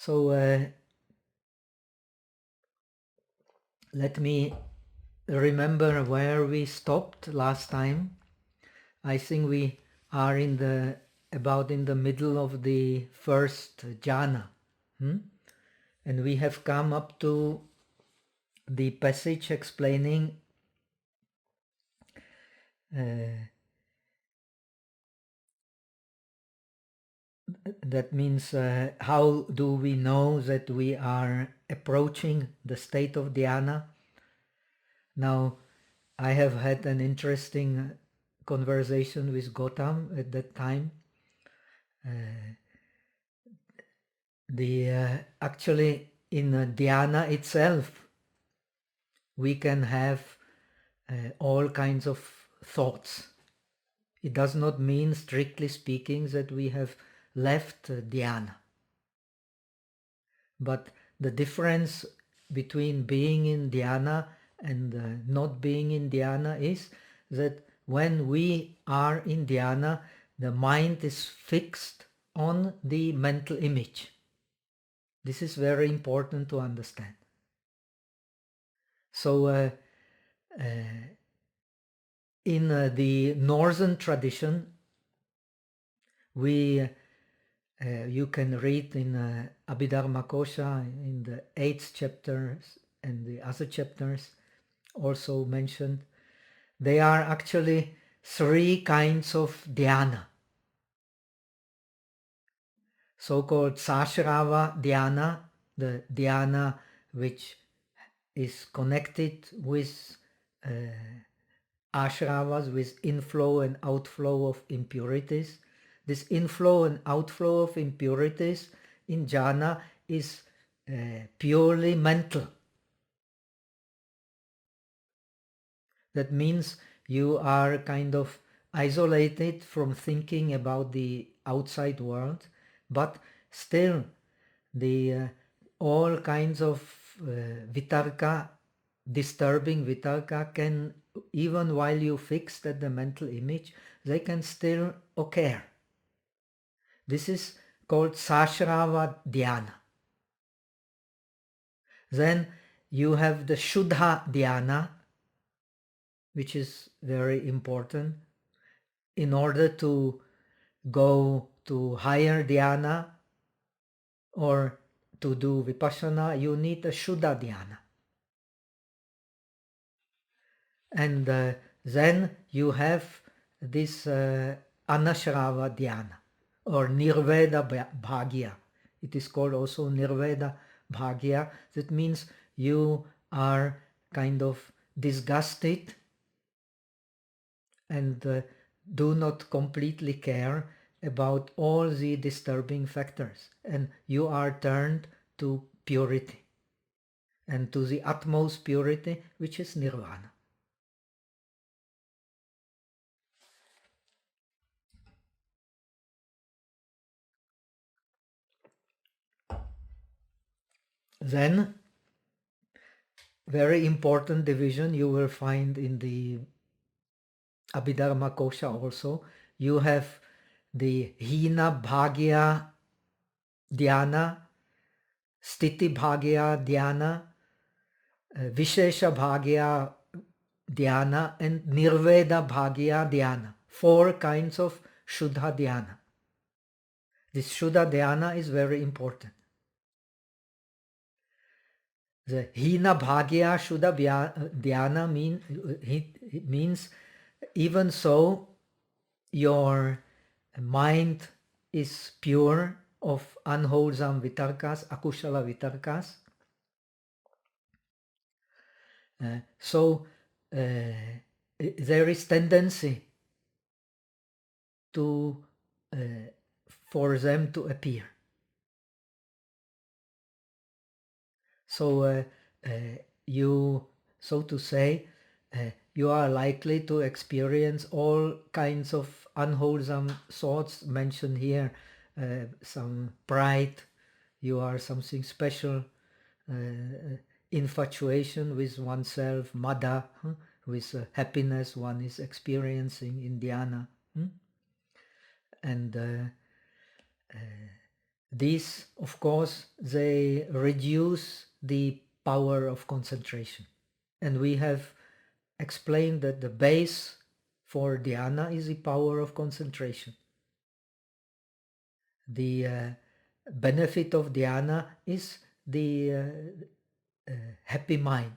So let me remember where we stopped last time. I think we are about in the middle of the first jhana. And we have come up to the passage explaining that means how do we know that we are approaching the state of dhyana. Now, I have had an interesting conversation with Gautam at that time. Actually, in dhyana itself, we can have all kinds of thoughts. It does not mean, strictly speaking, that we have left dhyana. But the difference between being in dhyana and not being in dhyana is that when we are in dhyana, the mind is fixed on the mental image. This is very important to understand. So in the northern tradition, you can read in Abhidharmakosa in the 8th chapter and the other chapters also mentioned, there are actually 3 kinds of dhyana. So-called sashrava dhyana, the dhyana which is connected with ashravas, with inflow and outflow of impurities. This inflow and outflow of impurities in jhana is purely mental. That means you are kind of isolated from thinking about the outside world, but still the all kinds of vitarka, disturbing vitarka, can, even while you fixed at the mental image, they can still occur. This is called sashrava dhyana. Then you have the shuddha dhyana, which is very important. In order to go to higher dhyana or to do vipassana, you need a shuddha dhyana. And then you have this anashrava dhyana or nirveda bhagya. It is called also nirveda bhagya. That means you are kind of disgusted and do not completely care about all the disturbing factors, and you are turned to purity and to the utmost purity, which is nirvana. Then, very important division you will find in the Abhidharmakosa also. You have the hina bhagya dhyana, sthiti bhagya dhyana, vishesha bhagya dhyana, and nirveda bhagya dhyana. 4 kinds of shuddha dhyana. This shuddha dhyana is very important. The hina bhagya shuddha dhyana means even so your mind is pure of unwholesome vitarkas, akushala vitarkas. So there is tendency to for them to appear. So you, so to say, you are likely to experience all kinds of unwholesome thoughts mentioned here. Some pride, you are something special, infatuation with oneself, mada, with happiness one is experiencing in dhyana. And These, of course, they reduce the power of concentration. And we have explained that the base for dhyana is the power of concentration. The benefit of dhyana is the happy mind,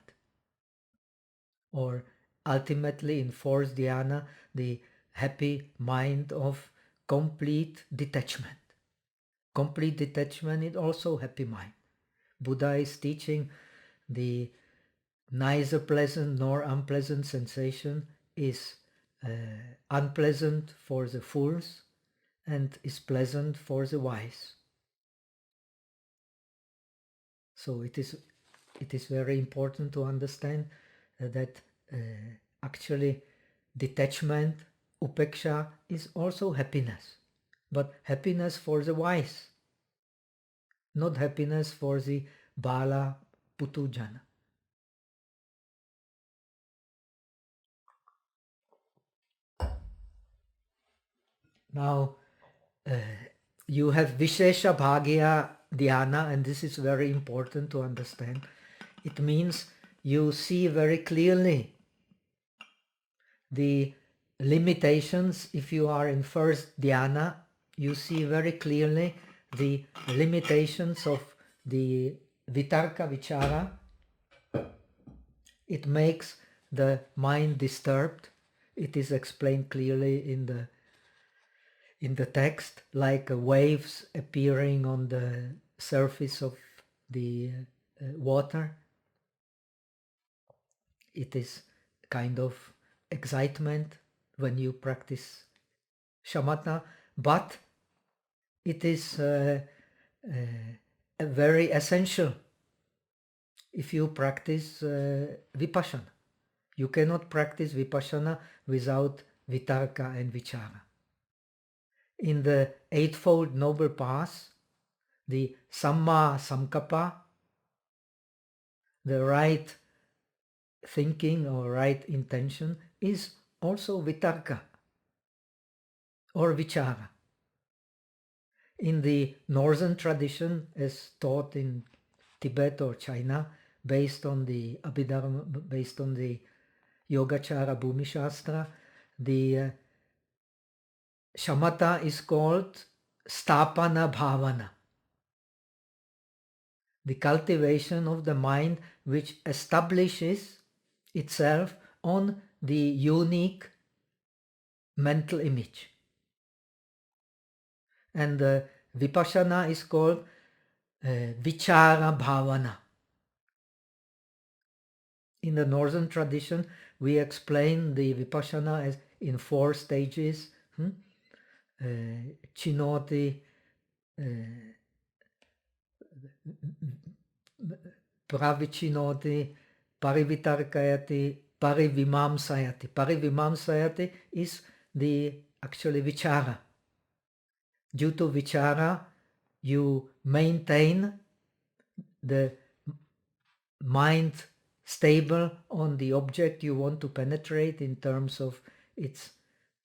or ultimately in fourth dhyana, the happy mind of complete detachment. Complete detachment is also happy mind. Buddha is teaching the neither pleasant nor unpleasant sensation is unpleasant for the fools and is pleasant for the wise. So it is very important to understand that actually detachment, upeksha, is also happiness, but happiness for the wise, not happiness for the bala putujana. Now you have Vishesha Bhagya Dhyana, and this is very important to understand. It means you see very clearly the limitations. If you are in first dhyana, you see very clearly the limitations of the vitarka vichara. It makes the mind disturbed. It is explained clearly in the text, like waves appearing on the surface of the water. It is kind of excitement when you practice shamatha, but it is very essential if you practice vipassana. You cannot practice vipassana without vitarka and vichara. In the Eightfold Noble Path, the samma sankappa, the right thinking or right intention, is also vitarka or vichara. In the northern tradition, as taught in Tibet or China, based on the Abhidharma, based on the Yogacara Bhumi Shastra, the Shamatha is called Stapana Bhavana, the cultivation of the mind which establishes itself on the unique mental image. And Vipassana is called Vichara Bhavana. In the northern tradition, we explain the Vipassana as in 4 stages. Chinoti, pravichinoti, parivitarkayati, parivimamsayati. Parivimamsayati is the actually vichara. Due to vichara, you maintain the mind stable on the object you want to penetrate in terms of its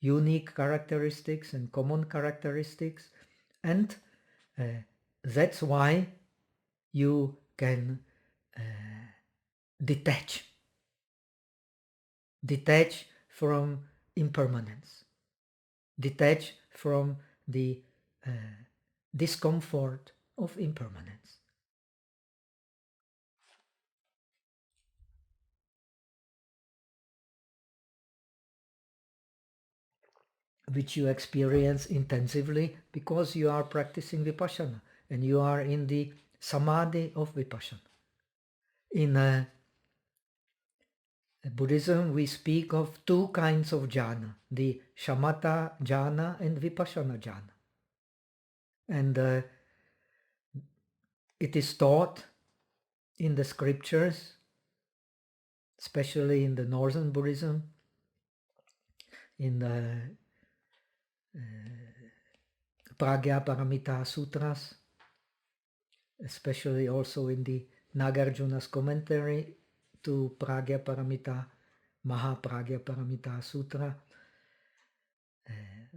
unique characteristics and common characteristics, and that's why you can detach from impermanence, detach from the discomfort of impermanence. Which you experience intensively because you are practicing vipassana and you are in the samadhi of vipassana. In Buddhism, we speak of 2 kinds of jhana, the shamatha jhana and vipassana jhana. And it is taught in the scriptures, especially in the northern Buddhism, in the Pragya Paramita Sutras, especially also in the Nagarjuna's commentary to Pragya Paramita, Mahapragya Paramita Sutra,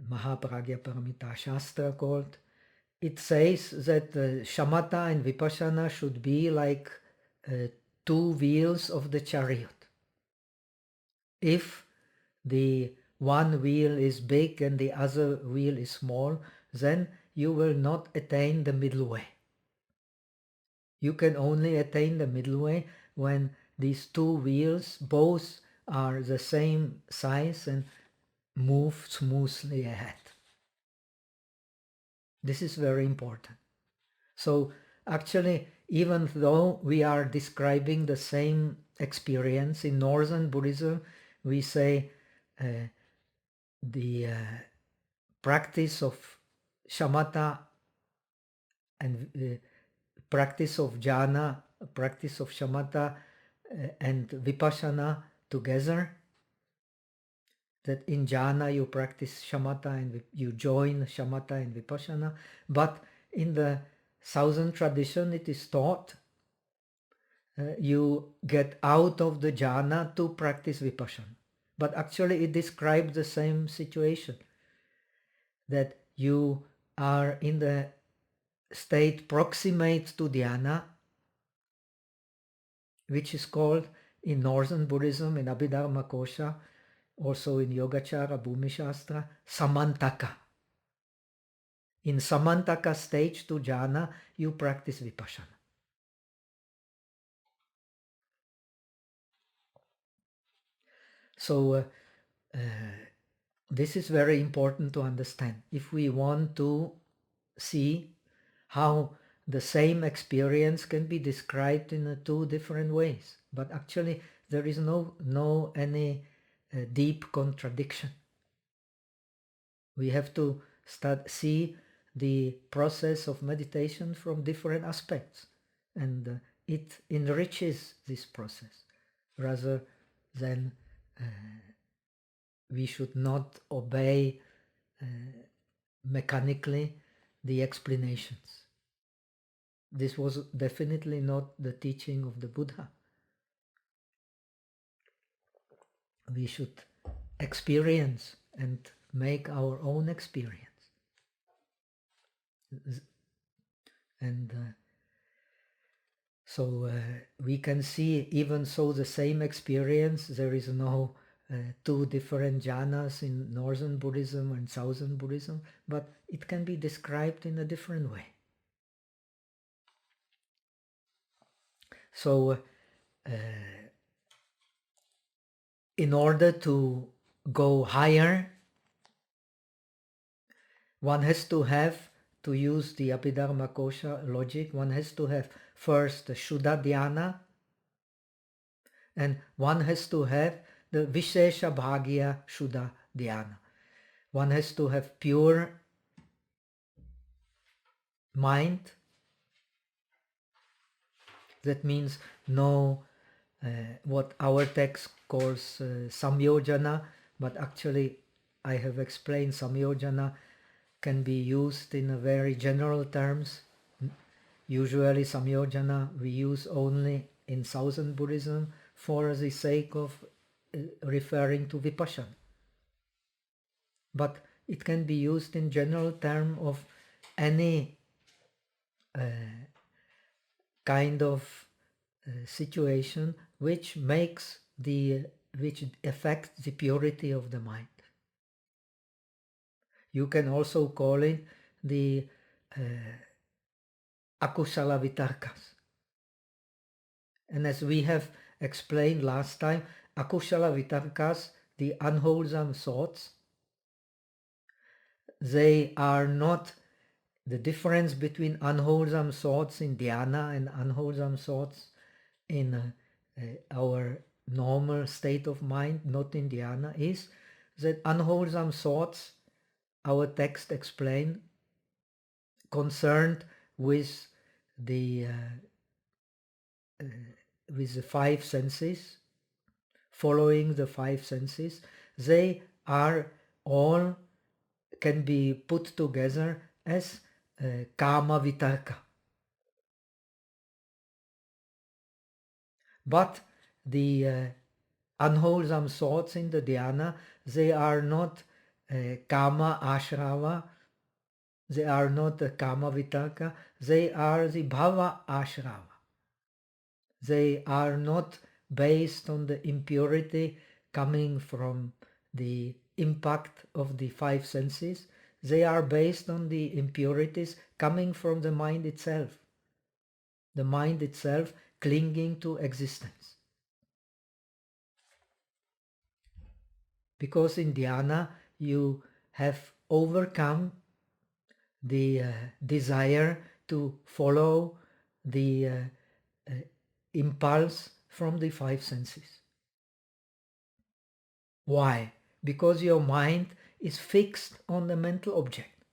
Mahapragya Paramita Shastra called. it says that shamatha and vipassana should be like two wheels of the chariot. If the one wheel is big and the other wheel is small, then you will not attain the middle way. You can only attain the middle way when these two wheels both are the same size and move smoothly ahead. This is very important. So actually, even though we are describing the same experience, in Northern Buddhism, we say the practice of shamatha and practice of jhana, practice of shamatha and vipassana together. That in jhana you practice shamatha and you join shamatha and vipassana, but in the Southern tradition it is taught you get out of the jhana to practice vipassana. But actually it describes the same situation, that you are in the state proximate to dhyana, which is called in Northern Buddhism, in Abhidharmakosa, also in Yogacara, Bhumi Shastra, samantaka. In samantaka stage to jhana, you practice vipassana. So this is very important to understand. If we want to see how the same experience can be described in two different ways, but actually there is no any deep contradiction. We have to see the process of meditation from different aspects, and it enriches this process rather than we should not obey mechanically the explanations. This was definitely not the teaching of the Buddha. We should experience and make our own experience. And so we can see, even so the same experience, there is no two different jhanas in Northern Buddhism and Southern Buddhism, but it can be described in a different way. So in order to go higher, one has to have, to use the Abhidharmakosa logic, one has to have first the Shuddha Dhyana, and one has to have the Vishesha Bhagya Shuddha Dhyana. One has to have pure mind. That means no what our text calls samyojana, but actually I have explained samyojana can be used in a very general terms. Usually samyojana we use only in Southern Buddhism for the sake of referring to vipassana. But it can be used in general term of any kind of situation which affects the purity of the mind. You can also call it the akusala vitarkas. And as we have explained last time, akusala vitarkas, the unwholesome thoughts, they are not the difference between unwholesome thoughts in dhyana and unwholesome thoughts in our normal state of mind, not in dhyana, is that unwholesome thoughts, our text explained, concerned with the five senses, following the five senses, they are all can be put together as kama vitarka. But the unwholesome thoughts in the dhyana, they are not kama ashrava, They are not the kama vitarka, they are the bhava ashrava. They are not based on the impurity coming from the impact of the five senses. They are based on the impurities coming from the mind itself. The mind itself clinging to existence. Because in dhyana you have overcome the desire to follow the impulse from the five senses. Why? Because your mind is fixed on the mental object.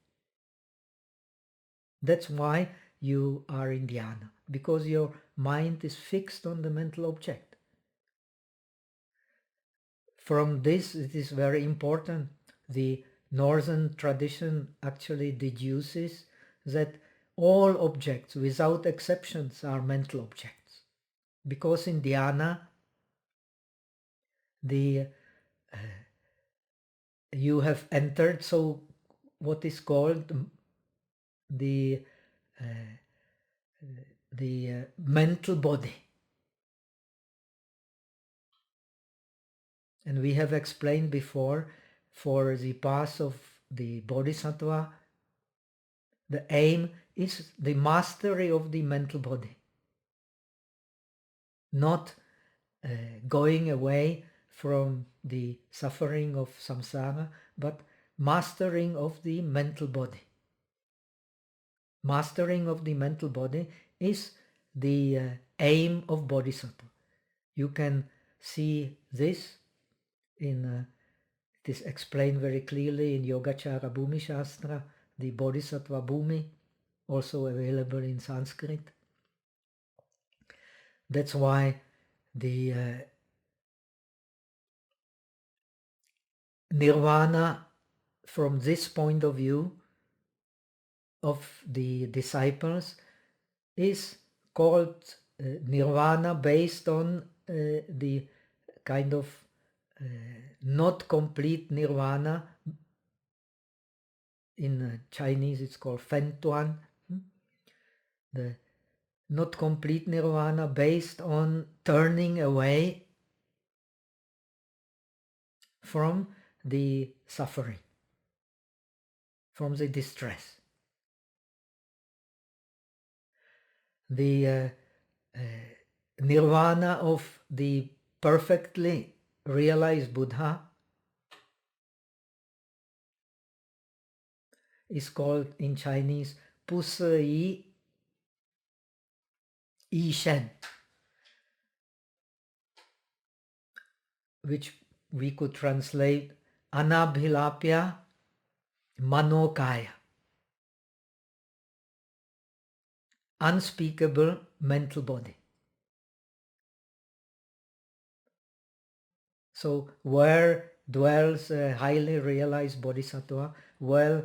That's why you are in dhyana, because your mind is fixed on the mental object. From this, it is very important. The northern tradition actually deduces that all objects, without exceptions, are mental objects. Because in dhyana, you have entered what is called the mental body. And we have explained before, for the path of the bodhisattva, the aim is the mastery of the mental body. Not going away from the suffering of samsara, but mastering of the mental body. Mastering of the mental body is the aim of bodhisattva. You can see this in it is explained very clearly in Yogacara Bhumi Shastra, the Bodhisattva Bhumi, also available in Sanskrit. That's why the nirvana, from this point of view of the disciples, is called nirvana based on the kind of not complete nirvana. In Chinese it's called fen tuan. The not complete nirvana based on turning away from the suffering, from the distress. The nirvana of the perfectly realized Buddha is called in Chinese Pu Yi Yi Shen, which we could translate Anabhilapya Manokaya, unspeakable mental body. So where dwells a highly realized bodhisattva, where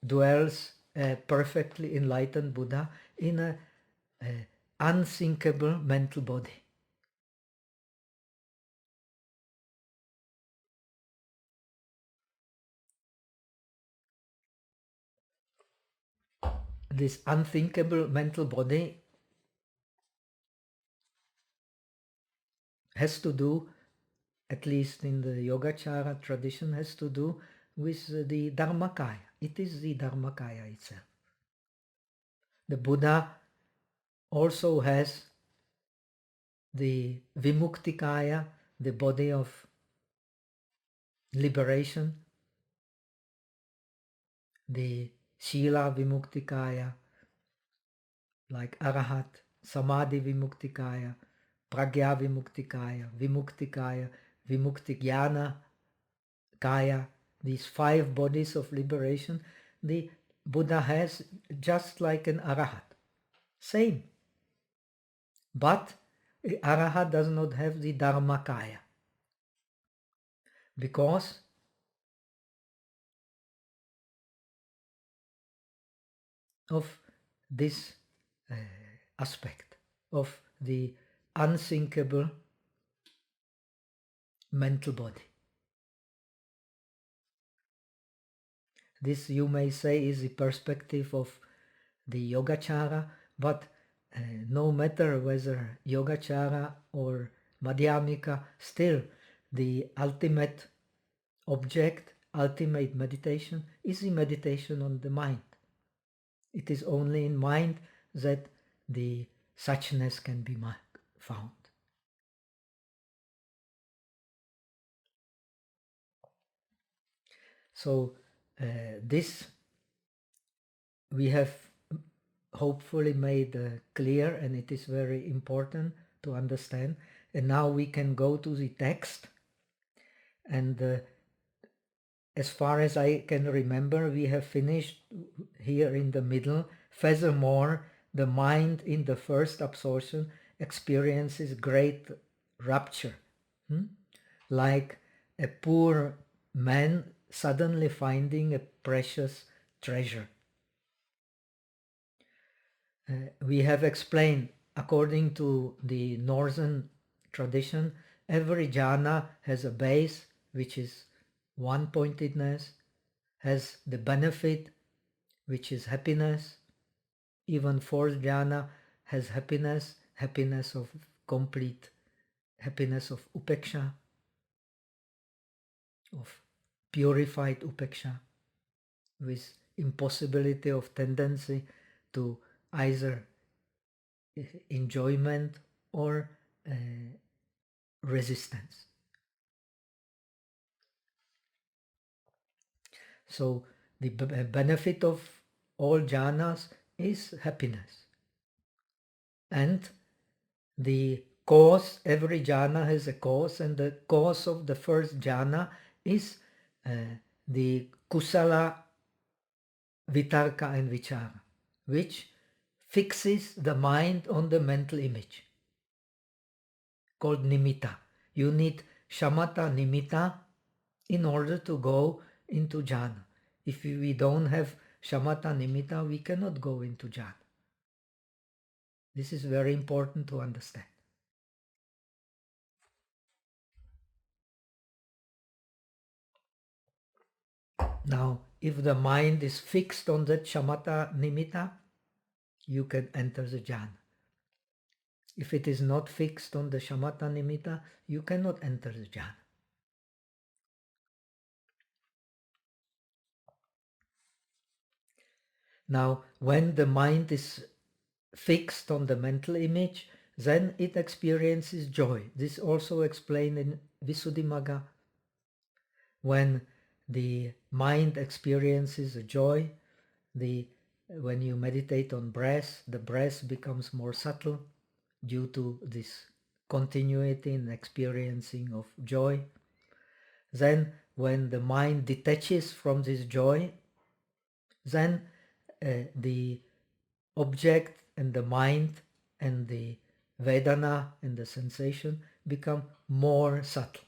dwells a perfectly enlightened Buddha? In a unthinkable mental body. This unthinkable mental body has to do, at least in the Yogacara tradition, has to do with the Dharmakaya. It is the Dharmakaya itself. The Buddha also has the Vimuktikaya, the body of liberation, the Shila Vimuktikaya, like Arahat, Samadhi Vimuktikaya, Pragya Vimuktikaya, Vimuktikaya, Vimuktigyana Kaya, these 5 bodies of liberation, the Buddha has just like an Arahat. Same. But the Arahat does not have the Dharmakaya. Because of this aspect of the unthinkable mental body. This, you may say, is the perspective of the Yogacara, but no matter whether Yogacara or Madhyamika, still the ultimate object, ultimate meditation, is the meditation on the mind. It is only in mind that the suchness can be found. So this we have hopefully made clear, and it is very important to understand. And now we can go to the text. And as far as I can remember, we have finished here in the middle. Furthermore, the mind in the first absorption experiences great rapture, like a poor man suddenly finding a precious treasure. We have explained, according to the northern tradition, every jhana has a base, which is one-pointedness, has the benefit, which is happiness. Even fourth jhana has happiness, happiness of complete, happiness of upeksha, of purified upeksha, with impossibility of tendency to either enjoyment or resistance. So the benefit of all jhanas is happiness. And the cause, every jhana has a cause, and the cause of the first jhana is the kusala, vitarka and vichara, which fixes the mind on the mental image, called nimitta. You need shamatha nimitta in order to go into jhana. If we don't have shamatha nimitta, we cannot go into jhana. This is very important to understand. Now, if the mind is fixed on that shamatha nimitta, you can enter the jhana. If it is not fixed on the shamatha nimitta, you cannot enter the jhana. Now, when the mind is fixed on the mental image, then it experiences joy. This also explained in Visuddhimagga. When the mind experiences a joy, when you meditate on breath, the breath becomes more subtle due to this continuity in experiencing of joy. Then when the mind detaches from this joy, then the object and the mind and the Vedana and the sensation become more subtle.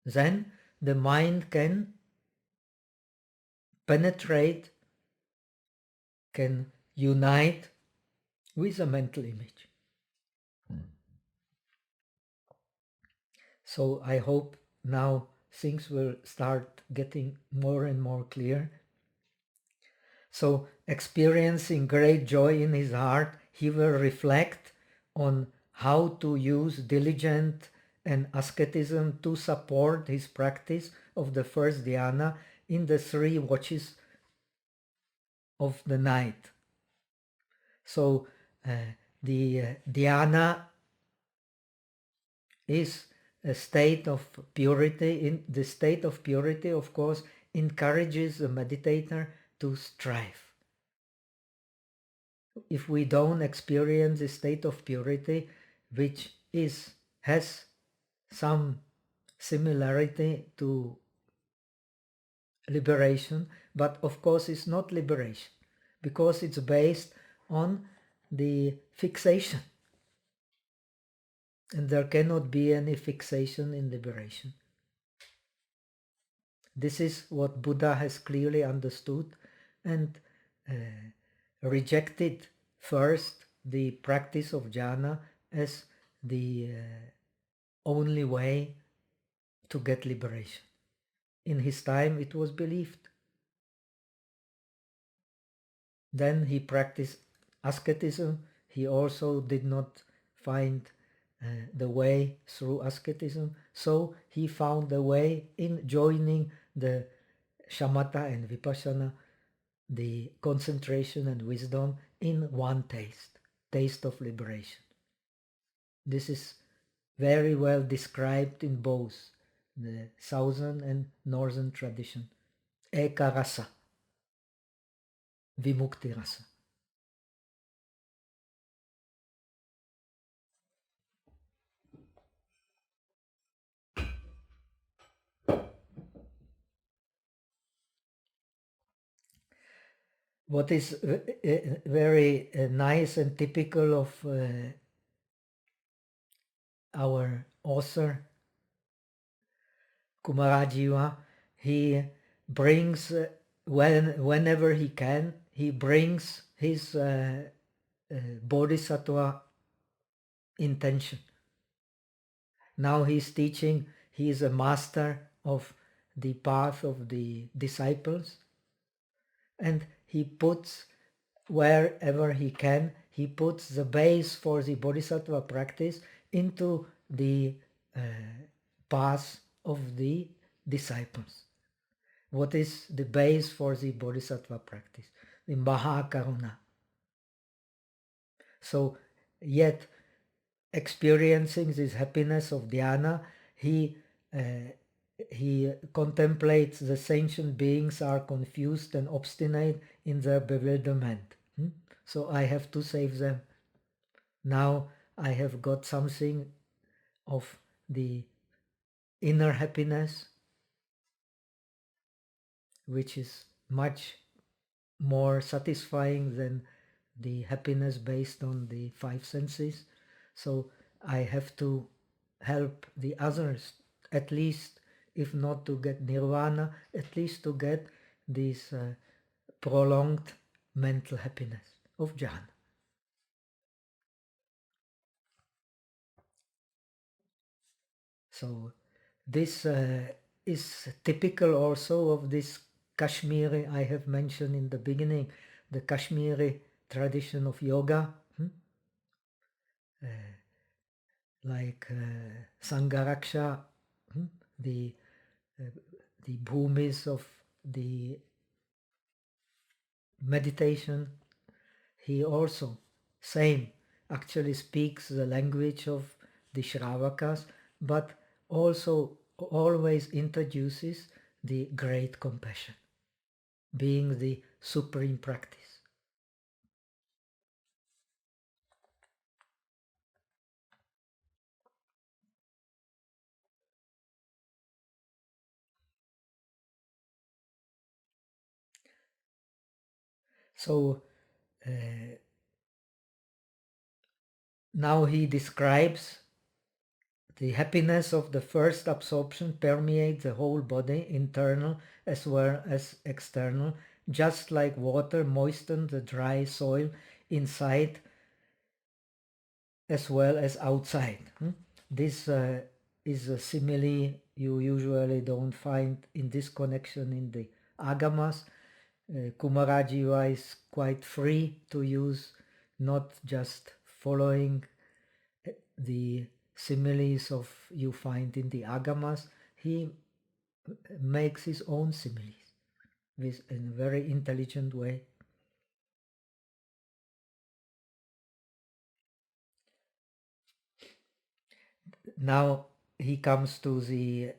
Then the mind can penetrate, can unite with a mental image. So I hope now things will start getting more and more clear. So experiencing great joy in his heart, he will reflect on how to use diligence and asceticism to support his practice of the first dhyana in the 3 watches of the night. So the dhyana is a state of purity. In the state of purity, of course, encourages the meditator to strive. If we don't experience a state of purity, which has some similarity to liberation, but of course it's not liberation, because it's based on the fixation. And there cannot be any fixation in liberation. This is what Buddha has clearly understood and rejected first the practice of jhana as the only way to get liberation. In his time it was believed. Then he practiced asceticism. He also did not find the way through asceticism, so he found the way in joining the shamatha and vipassana, the concentration and wisdom, in one taste of liberation. This is very well described in both the southern and northern tradition. Eka rasa, vimukti rasa. What is very nice and typical of our author, Kumarajiva, he brings, whenever he can, he brings his bodhisattva intention. Now he's teaching, he is a master of the path of the disciples, and he puts, wherever he can, he puts the base for the bodhisattva practice into the path of the disciples. What is the base for the bodhisattva practice? The Mahakaruna. So, yet experiencing this happiness of dhyana, he contemplates the sentient beings are confused and obstinate in their bewilderment. So I have to save them. Now I have got something of the inner happiness, which is much more satisfying than the happiness based on the five senses. So I have to help the others, at least, if not to get nirvana, at least to get this prolonged mental happiness of jhana. So this is typical also of this Kashmiri I have mentioned in the beginning, the Kashmiri tradition of yoga, like Sangaraksha, the bhumis of the meditation. He also, same, actually speaks the language of the Shravakas, but also always introduces the great compassion, being the supreme practice. So now he describes the happiness of the first absorption permeates the whole body, internal as well as external, just like water moistens the dry soil inside as well as outside. This is a simile you usually don't find in this connection in the Agamas. Kumarajiva is quite free to use, not just following the similes of you find in the Agamas. He makes his own similes in a very intelligent way. Now he comes to the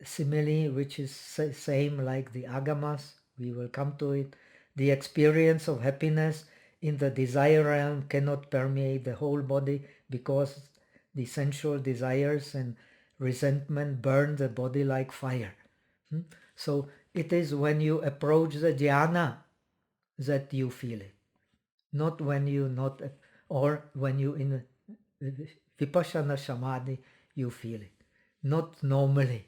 simile, which is same like the Agamas. We will come to it. The experience of happiness in the desire realm cannot permeate the whole body because the sensual desires and resentment burn the body like fire. So it is when you approach the dhyana that you feel it, not when you not, or when you in vipassana samadhi you feel it, not normally.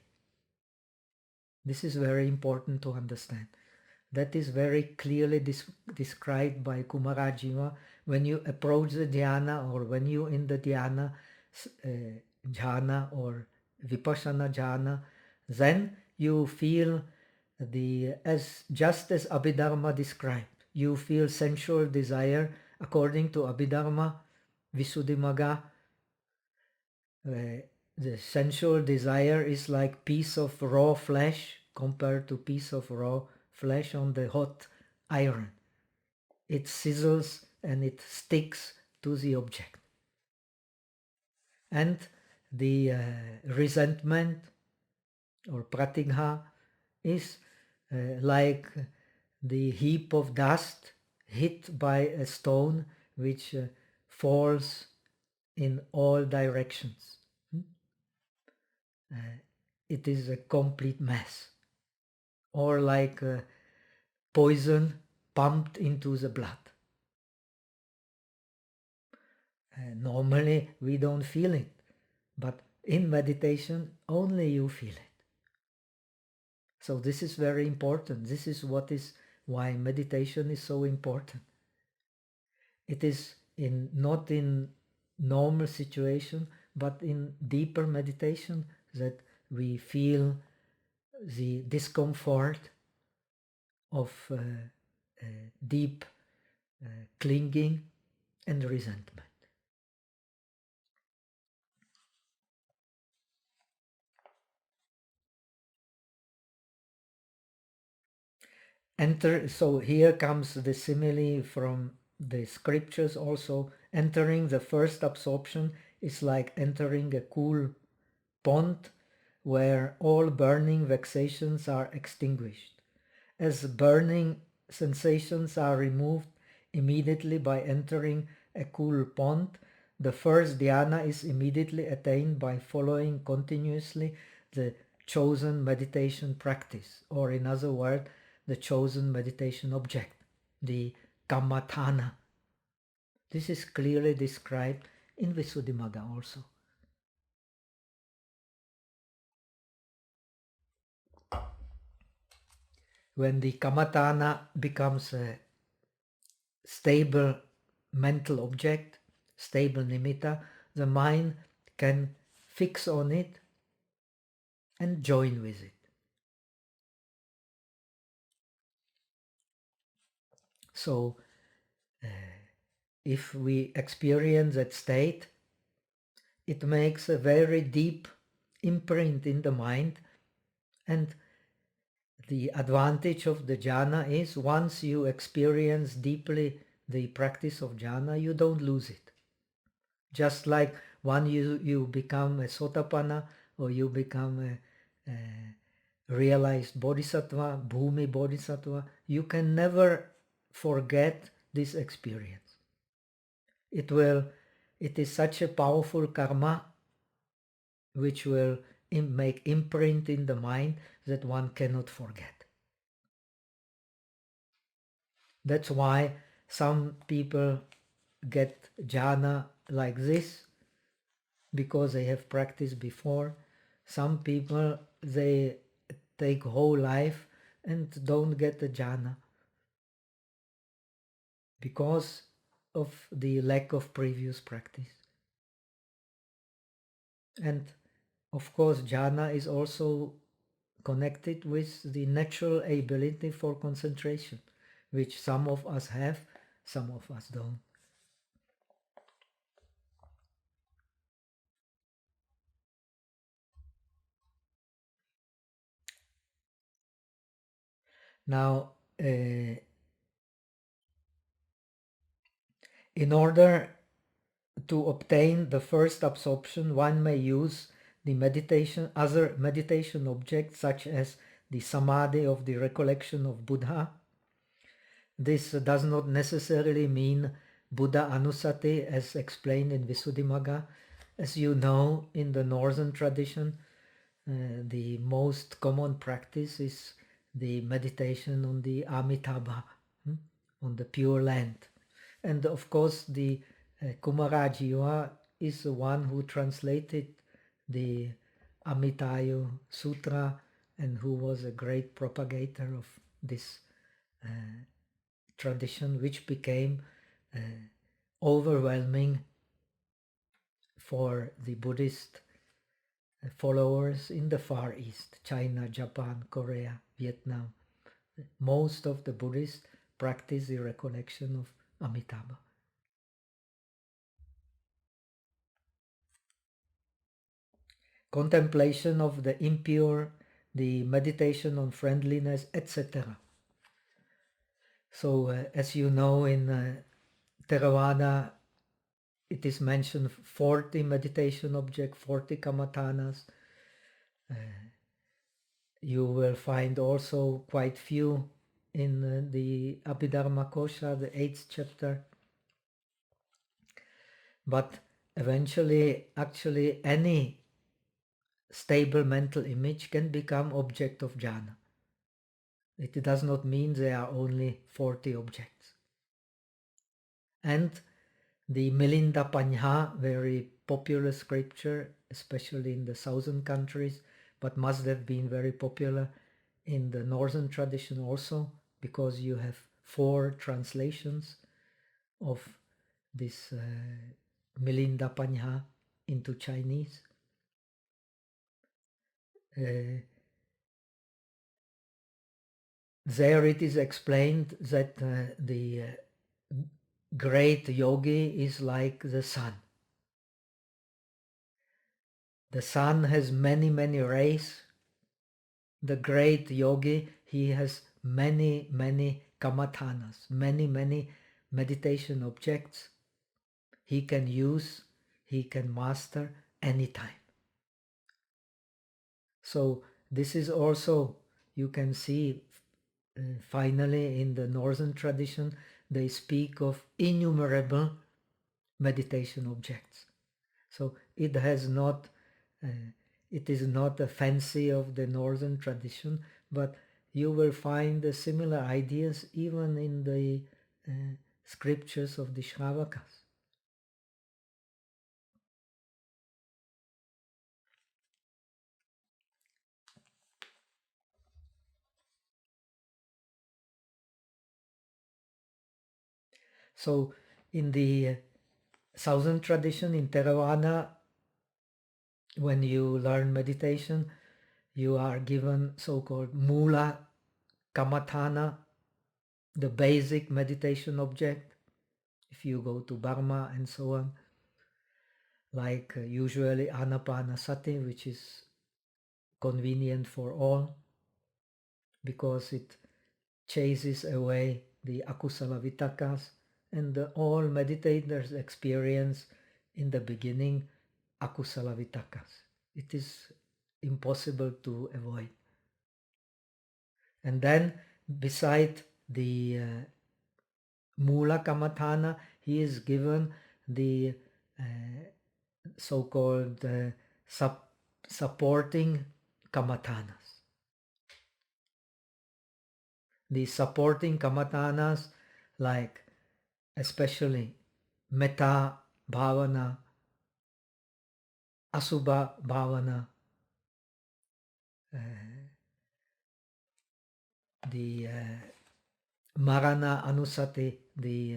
This is very important to understand. That is very clearly described by Kumarajiva. When you approach the dhyana, or when you in the dhyana, jhana or vipassana jhana, then you feel just as Abhidharma describes. you feel sensual desire. According to Abhidharma, Visuddhimagga, the sensual desire is like piece of raw flesh compared to piece of raw flesh on the hot iron. It sizzles and it sticks to the object. And the resentment or pratigha is like the heap of dust hit by a stone which falls in all directions. It is a complete mess. Or like poison pumped into the blood. Normally we don't feel it, but in meditation only you feel it. So this is very important. This is why meditation is so important. It is not in normal situation, but in deeper meditation that we feel the discomfort of deep clinging and resentment. So here comes the simile from the scriptures also. Entering the first absorption is like entering a cool pond where all burning vexations are extinguished. As burning sensations are removed immediately by entering a cool pond, the first dhyana is immediately attained by following continuously the chosen meditation practice, or in other words, the chosen meditation object, the kammatthana. This is clearly described in Visuddhimagga also. When the kammatthana becomes a stable mental object, stable nimitta, the mind can fix on it and join with it. So if we experience that state, it makes a very deep imprint in the mind, and the advantage of the jhana is once you experience deeply the practice of jhana, you don't lose it. Just like when you become a sotapanna or you become a realized bodhisattva, bhumi bodhisattva, you can never forget this experience. It is such a powerful karma which will make imprint in the mind that one cannot forget. That's why some people get jhana like this because they have practiced before. Some people, they take whole life and don't get the jhana because of the lack of previous practice. And of course, jhana is also connected with the natural ability for concentration, which some of us have, some of us don't. Now, in order to obtain the first absorption, one may use the other meditation objects such as the samadhi of the recollection of Buddha. This does not necessarily mean Buddha Anusati as explained in Visuddhimagga. As you know, in the northern tradition, the most common practice is the meditation on the Amitabha, on the Pure Land. And of course, the Kumarajiva is the one who translated the Amitayu Sutra and who was a great propagator of this tradition, which became overwhelming for the Buddhist followers in the Far East, China, Japan, Korea, Vietnam. Most of the Buddhists practice the recollection of Amitabha. Contemplation of the impure, the meditation on friendliness, etc. So, as you know, in Theravada, it is mentioned 40 meditation objects, 40 kamathanas. You will find also quite few in the Abhidharmakosa, the 8th chapter. But eventually, actually, any stable mental image can become object of jhana. It does not mean there are only 40 objects. And the Milinda Panha, very popular scripture, especially in the southern countries, but must have been very popular in the northern tradition also, because you have 4 translations of this Milinda Panha into Chinese. There it is explained that the great yogi is like the sun. The sun has many, many rays. The great yogi, he has many, many kamathanas, many, many meditation objects he can use, he can master anytime. So this is also, you can see finally in the northern tradition, they speak of innumerable meditation objects. So it has not, it is not a fancy of the northern tradition, but you will find similar ideas even in the scriptures of the Shravakas. So in the southern tradition, in Theravada, when you learn meditation, you are given so-called Mula Kamathana, the basic meditation object. If you go to Burma and so on, like usually Anapanasati, which is convenient for all, because it chases away the akusala vitakas, and all meditators experience in the beginning akusala vitakas. It is impossible to avoid. And then beside the Mula Kamathana, he is given the so-called supporting Kamathanas. The supporting Kamathanas, like especially Metta Bhavana, Asubha Bhavana, the Marana Anusati, the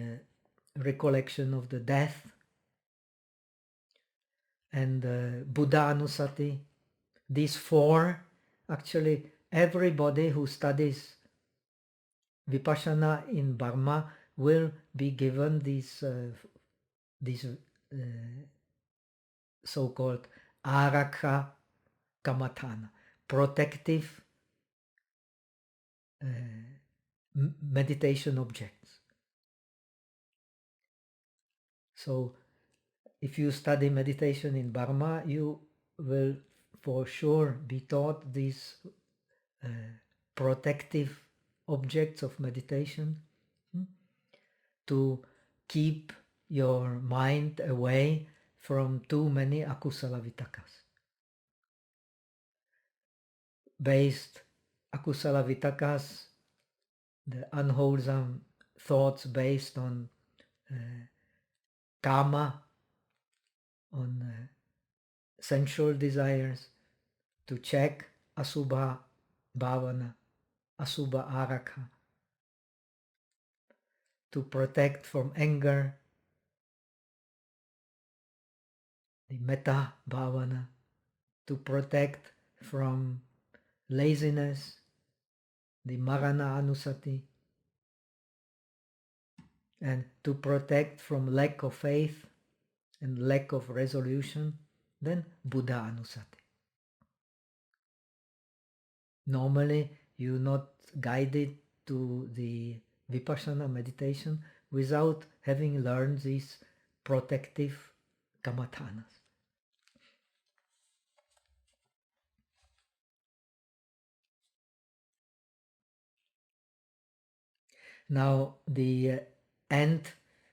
recollection of the death, and Buddha Anusati. These 4, actually everybody who studies Vipassana in Burma will be given these so-called Arakha Kamathana, protective meditation objects. So if you study meditation in Burma, you will for sure be taught these protective objects of meditation to keep your mind away from too many akusala vitakas. Based akusala vitakas, the unwholesome thoughts based on kama, on sensual desires, to check asubha bhavana, asubha arakha, to protect from anger, the metta bhavana, to protect from laziness, the marana anusati, and to protect from lack of faith and lack of resolution, then Buddha Anusati. Normally, you're not guided to the Vipassana meditation without having learned these protective kamathanas. Now, the end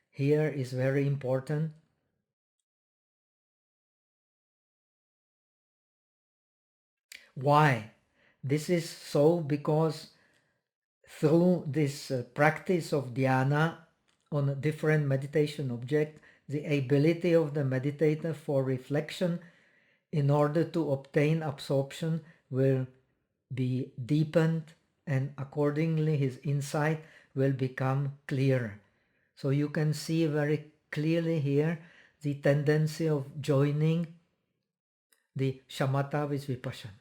here is very important. Why? This is so because through this practice of dhyana on a different meditation object, the ability of the meditator for reflection in order to obtain absorption will be deepened, and accordingly his insight will become clearer. So you can see very clearly here the tendency of joining the shamatha with vipassana.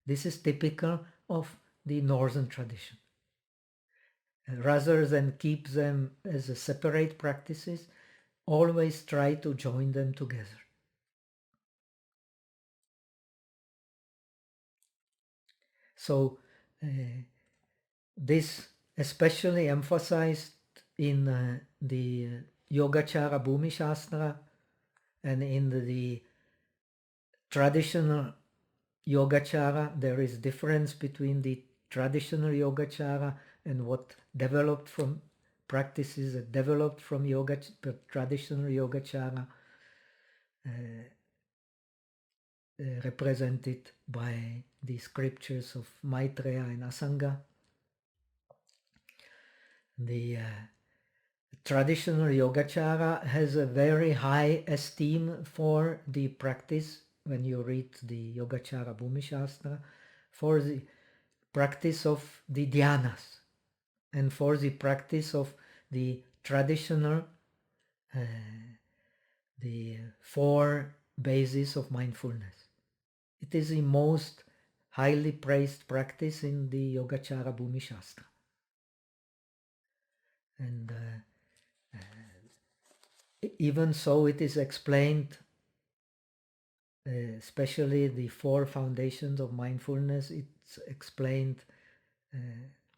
This is typical of the northern tradition. Rather than keep them as a separate practices, always try to join them together. So this especially emphasized in the Yogacara Bhumi Shastra and in the traditional Yogacara. There is difference between the traditional Yogacara and what developed from practices that developed from yoga, traditional Yogacara, represented by the scriptures of Maitreya and Asanga. The traditional Yogacara has a very high esteem for the practice, when you read the Yogacara Bhumi Shastra, for the practice of the dhyanas and for the practice of the traditional, the four bases of mindfulness. It is the most highly praised practice in the Yogacara Bhumi Shastra. And even so, it is explained, especially the four foundations of mindfulness, it's explained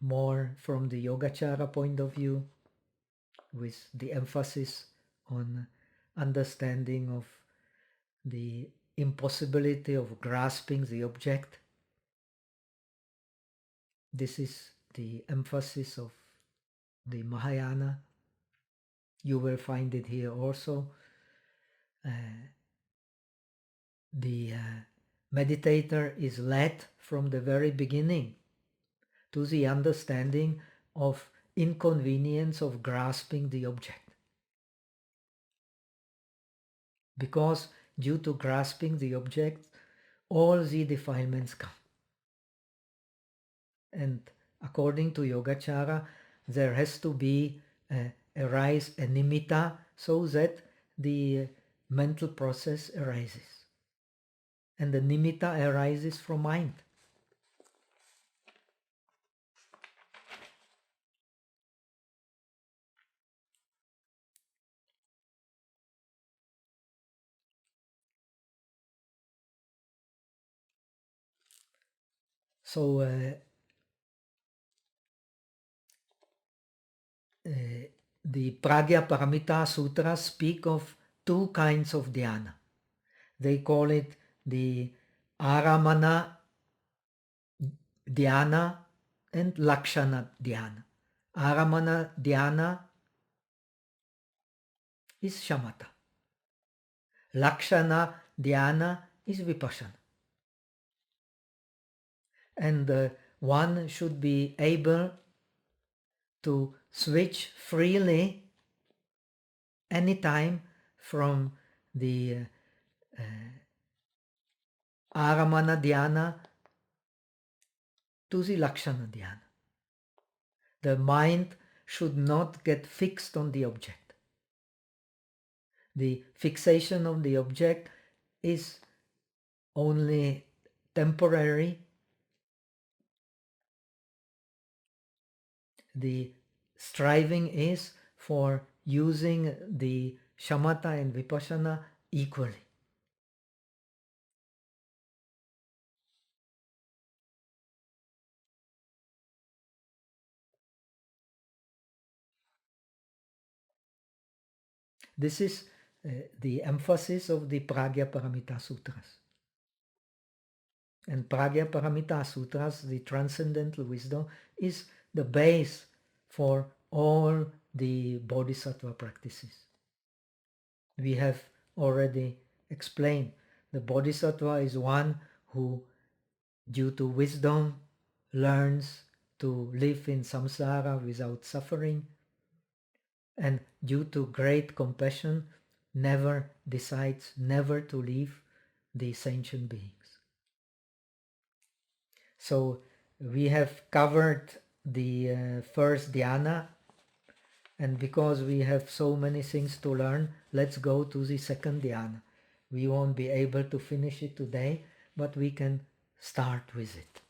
more from the Yogacara point of view, with the emphasis on understanding of the impossibility of grasping the object. This is the emphasis of the Mahayana. You will find it here also. The meditator is led from the very beginning to the understanding of inconvenience of grasping the object. Because due to grasping the object, all the defilements come. And according to Yogacara, there has to be arise a nimitta so that the mental process arises. And the nimitta arises from mind. So the Pragya Paramita Sutras speak of two kinds of dhyana. They call it the Aramana dhyana and Lakshana dhyana. Aramana dhyana is Shamatha. Lakshana dhyana is Vipassana. And one should be able to switch freely anytime from the Aramana dhyana to the Lakshana dhyana. The mind should not get fixed on the object. The fixation on the object is only temporary. The striving is for using the shamatha and vipassana equally. This is the emphasis of the Pragya Paramita Sutras. And Pragya Paramita Sutras, the transcendental wisdom, is the base for all the bodhisattva practices. We have already explained the bodhisattva is one who, due to wisdom, learns to live in samsara without suffering, and due to great compassion, never decides never to leave the sentient beings. So we have covered the first dhyana, and because we have so many things to learn, let's go to the second dhyana. We won't be able to finish it today, but we can start with it.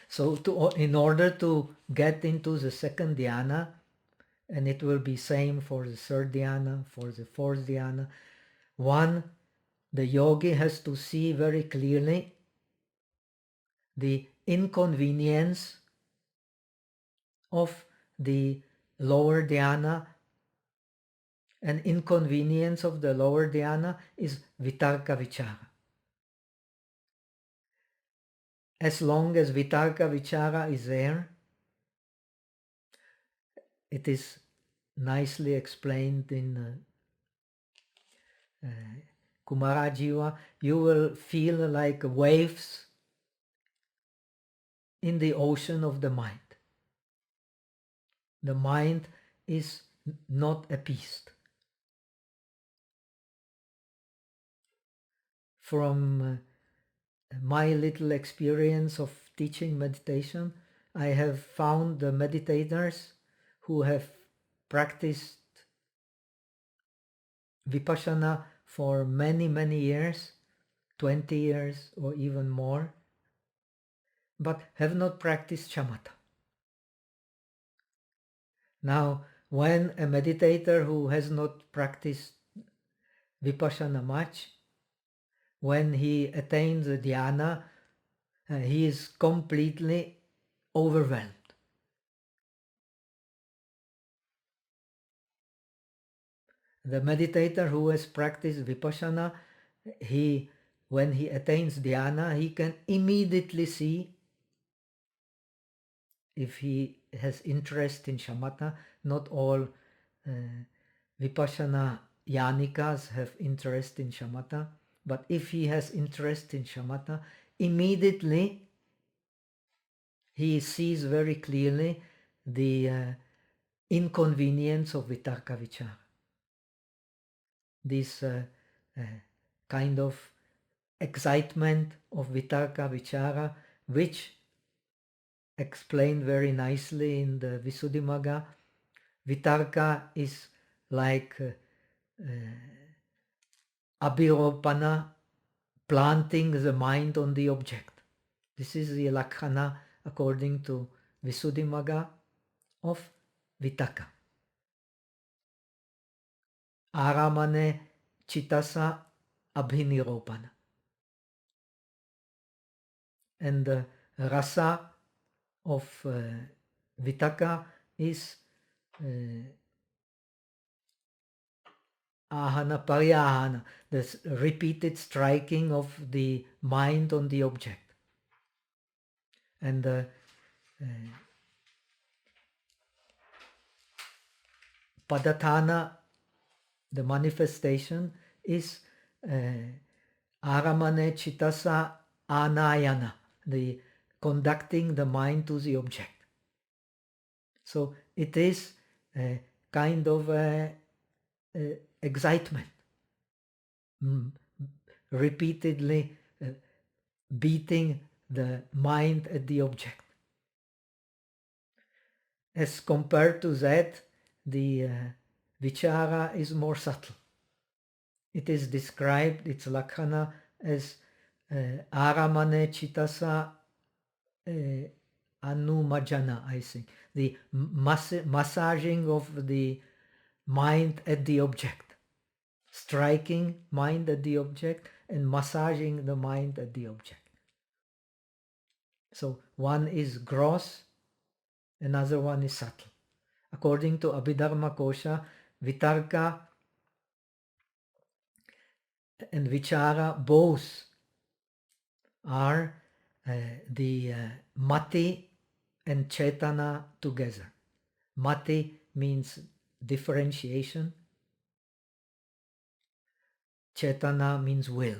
So in order to get into the second dhyana, and it will be same for the third dhyana, for the fourth dhyana, one, the yogi has to see very clearly the inconvenience of the lower dhyana. An inconvenience of the lower dhyana is vitarka vichara. As long as vitarka vichara is there, it is nicely explained in Kumarajiva, you will feel like waves in the ocean of the mind. The mind is not appeased. From my little experience of teaching meditation, I have found the meditators who have practiced vipassana for many, many years, 20 years or even more, but have not practiced shamatha. Now, when a meditator who has not practiced vipassana much, when he attains the dhyana, he is completely overwhelmed. The meditator who has practiced vipassana, when he attains dhyana, he can immediately see if he has interest in shamatha. Not all vipassana yanikas have interest in shamatha, but if he has interest in shamatha, immediately he sees very clearly the inconvenience of vitarka vichara. This kind of excitement of vitarka vichara, which explained very nicely in the Visuddhimagga. Vitarka is like abhiropana, planting the mind on the object. This is the lakkhana according to Visuddhimagga of vitakka. Aramane chitasa abhiniropana. And the rasa of vitakka is ahana paryahana, the repeated striking of the mind on the object. And the padatthana, the manifestation, is aramane chitasa anayana, the conducting the mind to the object. So it is a kind of excitement, repeatedly beating the mind at the object. As compared to that, the vichara is more subtle. It is described, its lakkhana, as aramane chitasa anumajana, I think. the massaging of the mind at the object, striking mind at the object and massaging the mind at the object. So one is gross, another one is subtle. According to Abhidharmakosa, vitarka and vichara both are the mati and chetana together. Mati means differentiation. Chetana means will.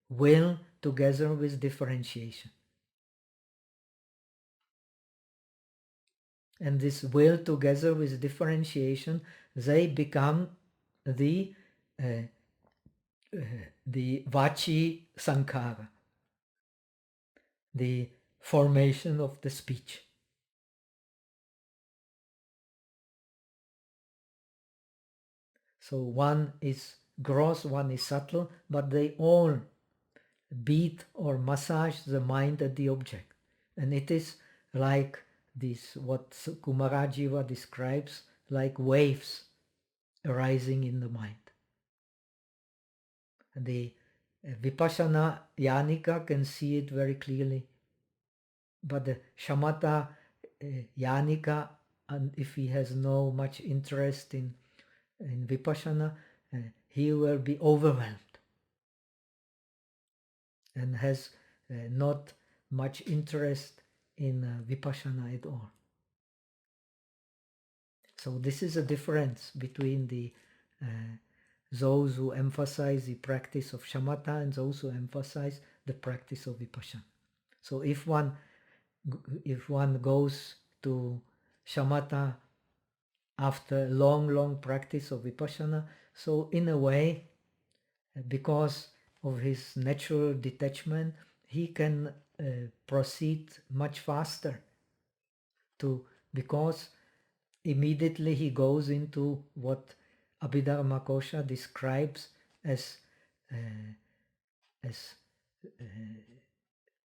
Will together with differentiation. And this will together with differentiation, they become the vachi sankhara, the formation of the speech. So one is gross, one is subtle, but they all beat or massage the mind at the object. And it is like this, what Kumarajiva describes, like waves arising in the mind. The Vipassana Yanika can see it very clearly, but the Shamatha Yanika, and if he has no much interest in Vipassana, he will be overwhelmed and has not much interest in Vipassana at all. So this is a difference between the those who emphasize the practice of shamatha and those who emphasize the practice of vipassana. So if one goes to shamatha after long practice of vipassana, so in a way, because of his natural detachment, he can proceed much faster because immediately he goes into what Abhidharmakosa describes as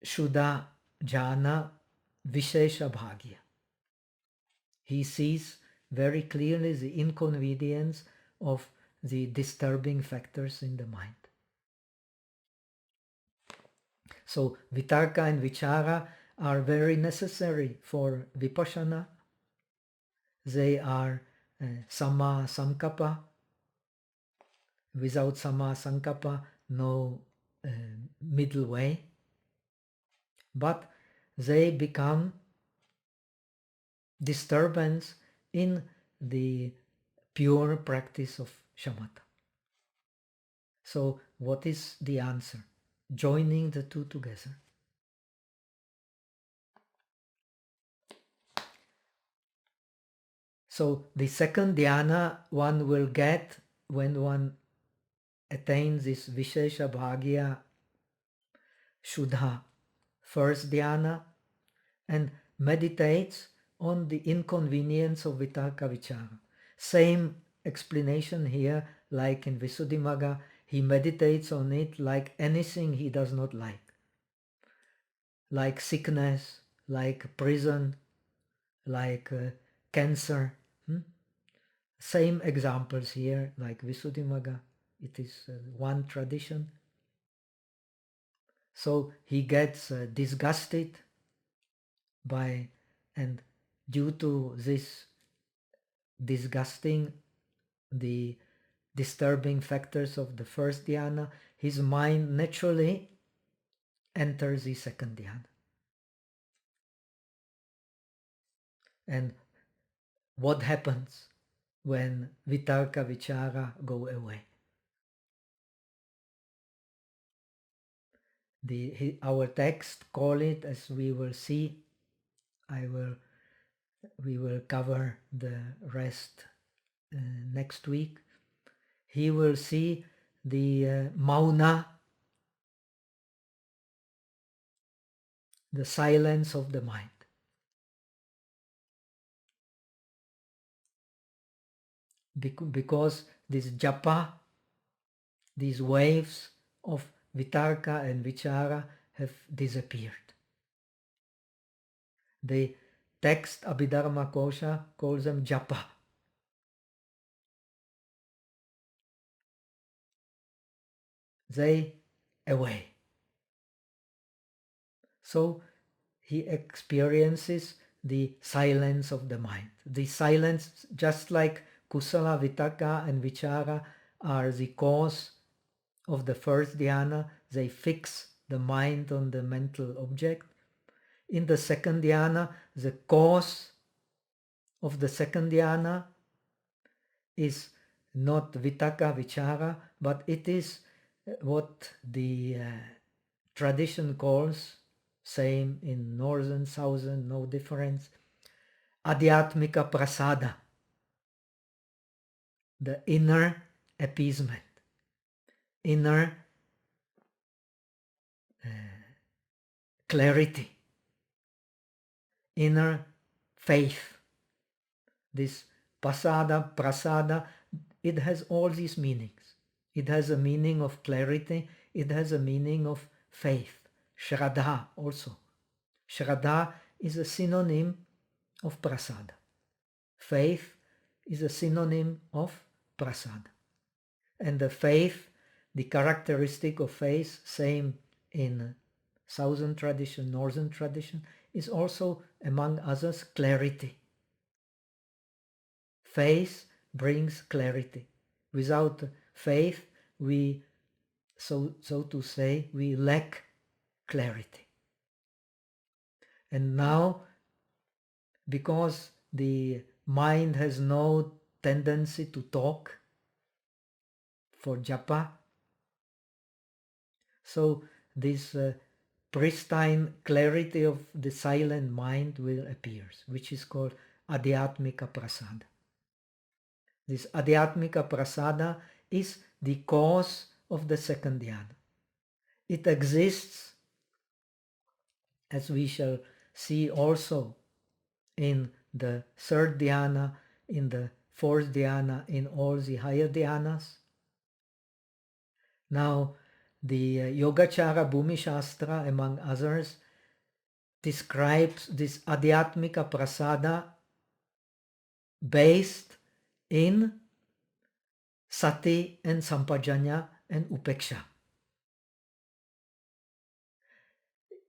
Shuddha Jhana Vishesha Bhagya. He sees very clearly the inconvenience of the disturbing factors in the mind. So vitarka and vichara are very necessary for vipassana. They are samma sankappa. Without samma sankappa, no middle way. But they become disturbance in the pure practice of shamatha. So what is the answer? Joining the two together. So the second dhyana one will get when one attains this Vishesha Bhagya Shuddha first dhyana and meditates on the inconvenience of vitarka vichara. Same explanation here like in Visuddhimagga. He meditates on it like anything he does not like sickness, like prison, like cancer. Same examples here like Visuddhimagga. It is one tradition. So he gets disgusted by, and due to this disgusting, the disturbing factors of the first dhyana, his mind naturally enters the second dhyana. And what happens when vitarka vichara go away? Our text call it, as we will see, we will cover the rest next week. He will see the mauna, the silence of the mind. Because this japa, these waves of vitarka and vichara have disappeared. text Abhidharmakosa calls them japa. They away. So he experiences the silence of the mind. The silence, just like kusala, vitaka, and vichara are the cause of the first dhyana, they fix the mind on the mental object. In the second dhyana, the cause of the second dhyana is not vitaka, vichara, but it is what the tradition calls, same in northern, southern, no difference, adhyatmika prasada, the inner appeasement, inner clarity, inner faith. This pasada, prasada, it has all these meanings. It has a meaning of clarity, it has a meaning of faith. Shraddha also. Shraddha is a synonym of prasada. Faith is a synonym of prasada. And the faith, the characteristic of faith, same in southern tradition, northern tradition, is also, among others, clarity. Faith brings clarity. Without faith, we, so to say, we lack clarity. And now, because the mind has no tendency to talk for japa, so this pristine clarity of the silent mind will appear, which is called adhyatmika prasada. This adhyatmika prasada is the cause of the second dhyana. It exists, as we shall see also, in the third dhyana, in the fourth dhyana, in all the higher dhyanas. Now, the Yogacara Bhumi Shastra, among others, describes this adhyatmika prasada based in sati and sampajanya and upeksha.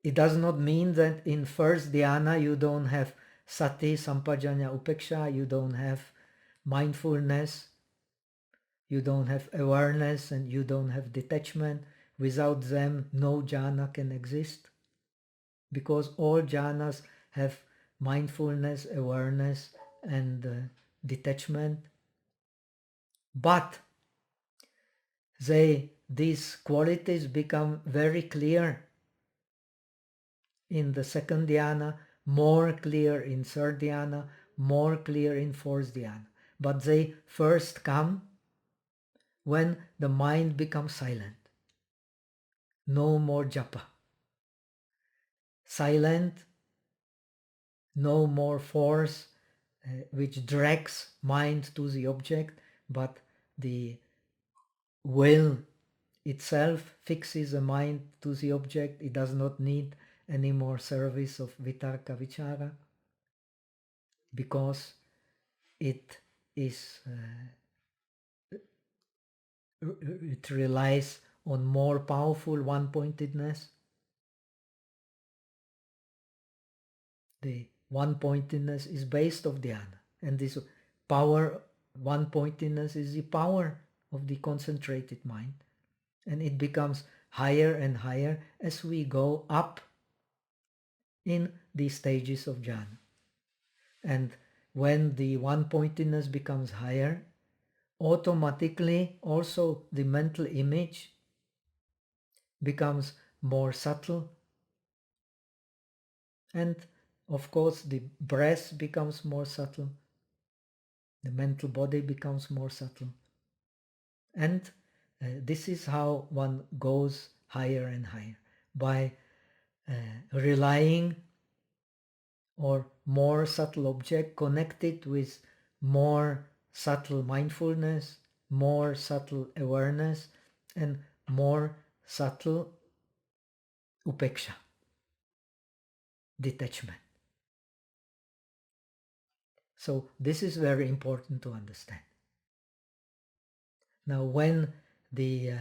It does not mean that in first dhyana you don't have sati, sampajanya, upeksha, you don't have mindfulness, you don't have awareness, and you don't have detachment. Without them, no jhana can exist, because all jhanas have mindfulness, awareness, and detachment. But these qualities become very clear in the second dhyana, more clear in third dhyana, more clear in fourth dhyana. But they first come when the mind becomes silent. No more japa. Silent, no more force which drags mind to the object, but the will itself fixes the mind to the object. It does not need any more service of vitarka vichara, because it is it relies on more powerful one-pointedness. The one-pointedness is based of dhyana, and this power, one-pointedness, is the power of the concentrated mind, and it becomes higher and higher as we go up in the stages of jhana. And when the one-pointedness becomes higher, automatically also the mental image becomes more subtle, and of course the breath becomes more subtle, the mental body becomes more subtle, and this is how one goes higher and higher, by relying or more subtle object connected with more subtle mindfulness, more subtle awareness, and more subtle upeksha, detachment. So this is very important to understand. Now when the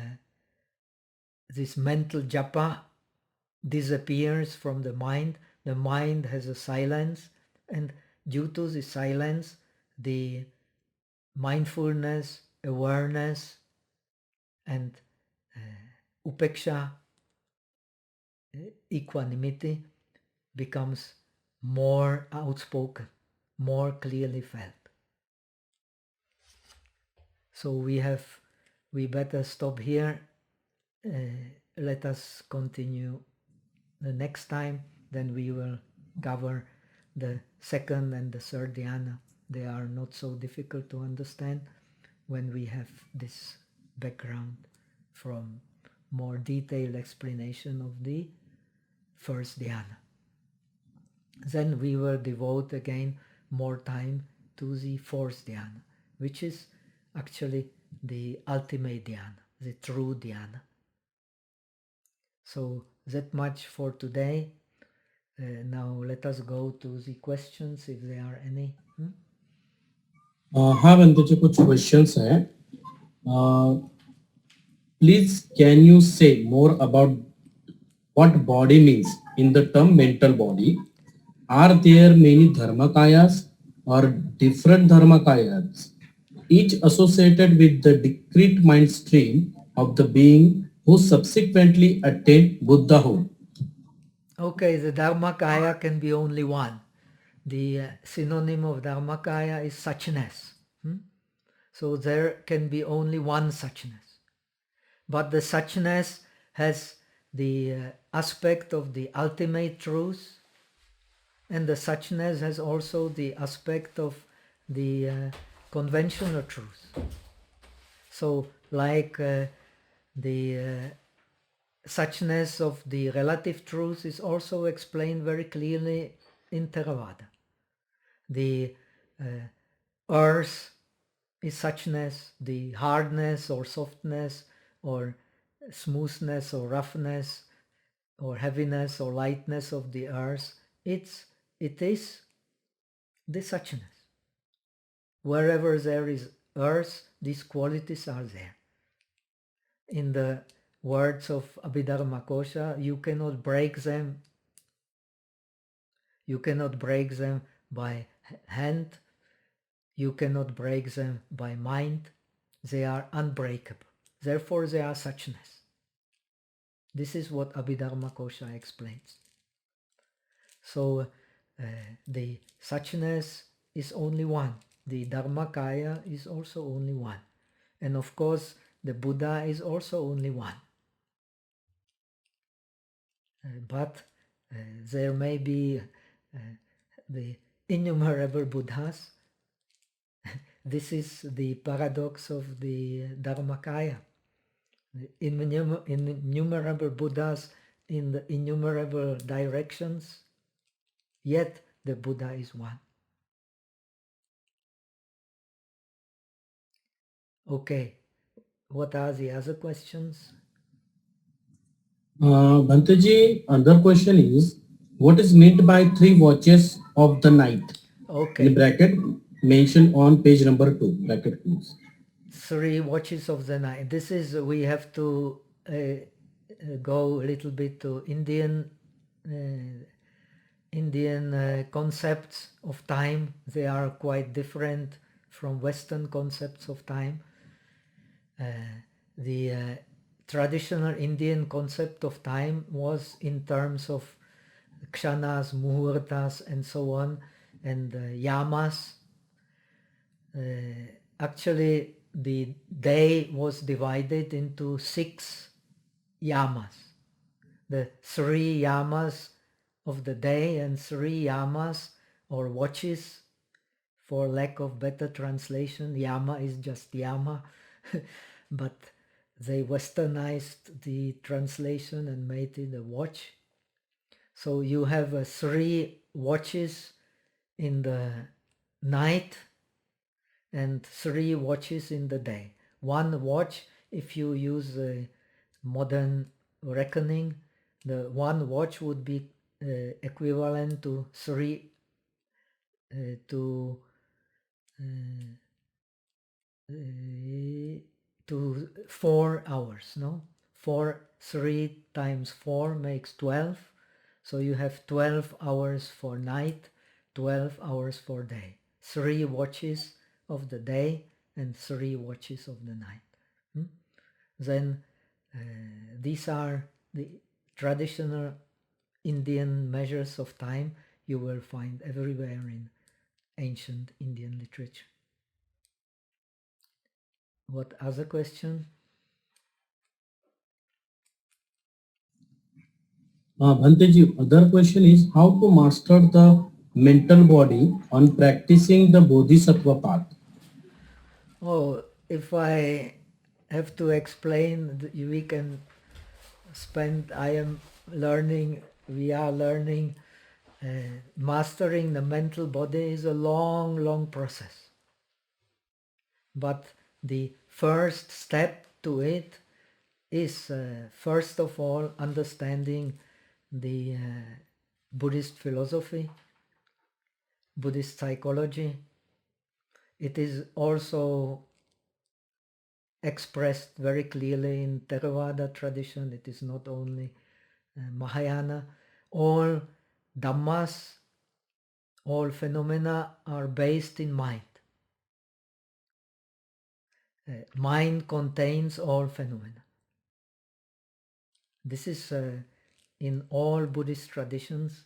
this mental japa disappears from the mind has a silence, and due to the silence, the mindfulness, awareness, and upeksha, equanimity, becomes more outspoken, more clearly felt. So we better stop here. Let us continue the next time. Then we will cover the second and the third dhyana. They are not so difficult to understand when we have this background from more detailed explanation of the first dhyana. Then we will devote again more time to the fourth dhyana, which is actually the ultimate dhyana, the true dhyana. So that much for today. Now let us go to the questions if there are any. हाँ बंदे जी कुछ questions हैं. Please can you say more about what body means in the term mental body? Are there many dharmakayas or different dharmakayas, each associated with the discrete mind stream of the being who subsequently attained Buddhahood? Okay, the Dharmakaya can be only one. The synonym of Dharmakaya is suchness. So there can be only one suchness. But the suchness has the aspect of the ultimate truth, and the suchness has also the aspect of the conventional truth. So like the suchness of the relative truth is also explained very clearly in Theravada. The earth is suchness, the hardness or softness or smoothness or roughness or heaviness or lightness of the earth, it is the suchness. Wherever there is earth, these qualities are there. In the words of Abhidharmakosa, you cannot break them. You cannot break them by hand. You cannot break them by mind. They are unbreakable. Therefore, they are suchness. This is what Abhidharmakosa explains. So the suchness is only one. The Dharmakaya is also only one. And of course, the Buddha is also only one. But there may be the innumerable Buddhas. This is the paradox of the Dharmakaya. Innumerable Buddhas in the innumerable directions, yet the Buddha is one. Okay, what are the other questions? Bhantaji, another question is, what is meant by three watches of the night? Okay. In bracket, mentioned on page number 2, bracket close. 3 watches of the night. This is, we have to go a little bit to Indian concepts of time. They are quite different from Western concepts of time. The traditional Indian concept of time was in terms of kshanas, muhurtas, and so on, and yamas. Actually, the day was divided into 6 yamas. The 3 yamas of the day and 3 yamas or watches, for lack of better translation. Yama is just yama, but they westernized the translation and made it a watch. So you have 3 watches in the night and 3 watches in the day. 1 watch, if you use a modern reckoning, the 1 watch would be equivalent to 3 to to 4 hours, no? 3 times 4 makes 12. So you have 12 hours for night, 12 hours for day. 3 watches of the day and 3 watches of the night. Then these are the traditional Indian measures of time you will find everywhere in ancient Indian literature. What other question? Bhanteji, other question is how to master the mental body on practicing the bodhisattva path. Oh, if I have to explain, we can spend, we are learning, mastering the mental body is a long, long process. But the first step to it is, first of all, understanding the Buddhist philosophy, Buddhist psychology. It is also expressed very clearly in Theravada tradition. It is not only Mahayana. All Dhammas, all phenomena are based in mind. Mind contains all phenomena. This is in all Buddhist traditions.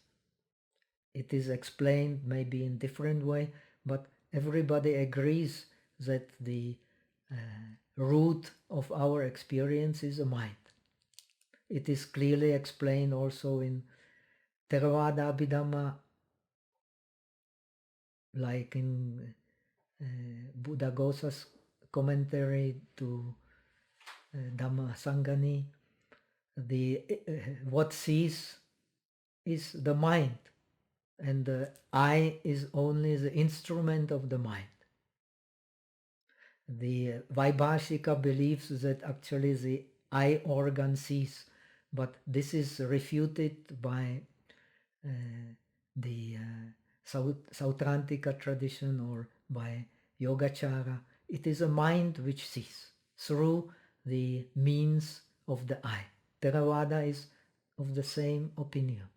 It is explained maybe in different way, but everybody agrees that the root of our experience is a mind. It is clearly explained also in Theravada Abhidharma, like in Buddhagosa's commentary to Dhamma Sangani. What sees is the mind, and the eye is only the instrument of the mind. The Vaibhashika believes that actually the eye organ sees, but this is refuted by the Sautrantika tradition or by Yogacara. It is a mind which sees through the means of the eye. Theravada is of the same opinion.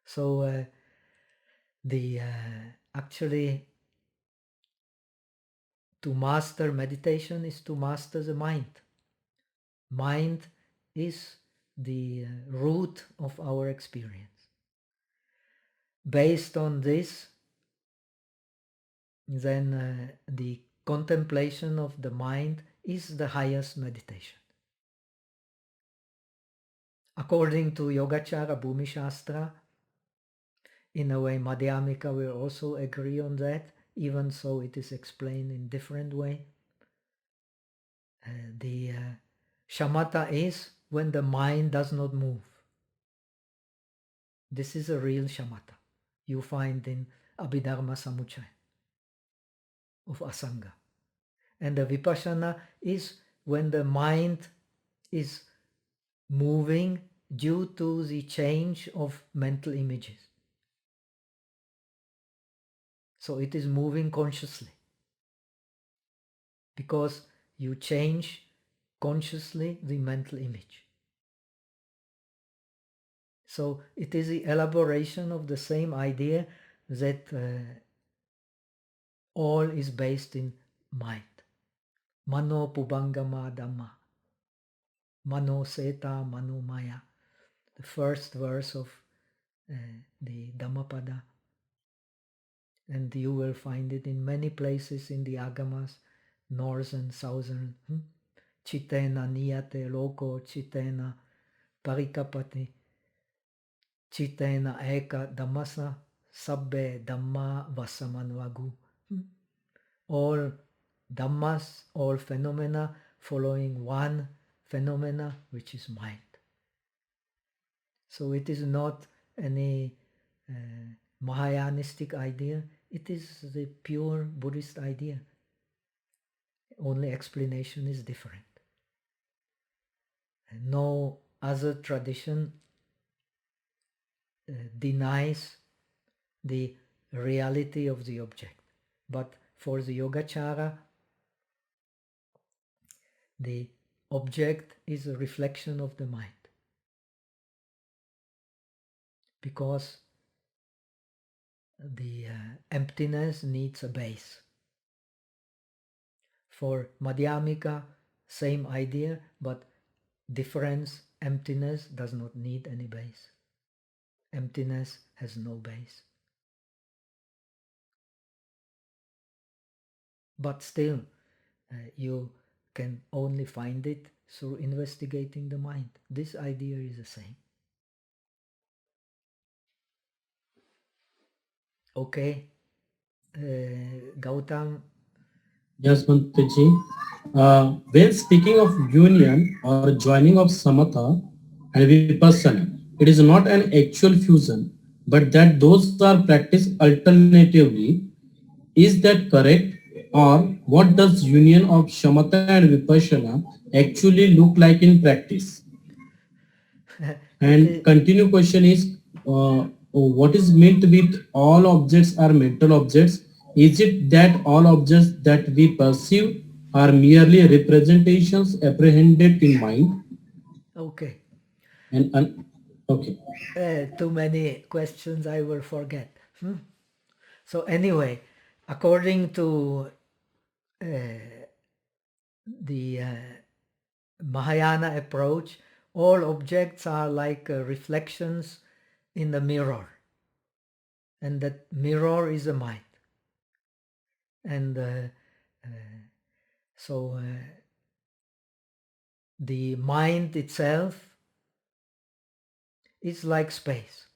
So actually to master meditation is to master the mind. Mind is the root of our experience. Based on this, then the contemplation of the mind is the highest meditation. According to Yogacara Bhumi Shastra, in a way Madhyamika will also agree on that, even so it is explained in different way. The Shamatha is when the mind does not move. This is a real Shamatha you find in Abhidharma Samuchaya of Asanga. And the Vipassana is when the mind is moving due to the change of mental images. So it is moving consciously because you change consciously the mental image. So it is the elaboration of the same idea that all is based in mind. Mano Pubangama Dhamma. Mano Seta Mano Maya. The first verse of the Dhammapada. And you will find it in many places in the Agamas, northern, southern. Chitena niyate loko, chitena parikapati, chitena eka dhammasa, sabbe dhamma vasamanvagu. All dhammas, all phenomena following one phenomena, which is mind. So it is not any Mahayanistic idea. It is the pure Buddhist idea. Only explanation is different. No other tradition denies the reality of the object. But for the Yogacara, the object is a reflection of the mind. Because the emptiness needs a base. For Madhyamika, same idea, but difference, emptiness does not need any base. Emptiness has no base. But still, you can only find it through investigating the mind. This idea is the same. Okay, Gautam. Yes, Bhanteji. When speaking of union or joining of samatha and vipassana, it is not an actual fusion, but that those are practiced alternatively. Is that correct? Or what does union of shamatha and vipassana actually look like in practice? And continue question is, what is meant with all objects are mental objects? Is it that all objects that we perceive are merely representations apprehended in mind? Okay. And okay. Too many questions I will forget. So anyway, according to the Mahayana approach, all objects are like reflections in the mirror, and that mirror is a mind. And so the mind itself is like space.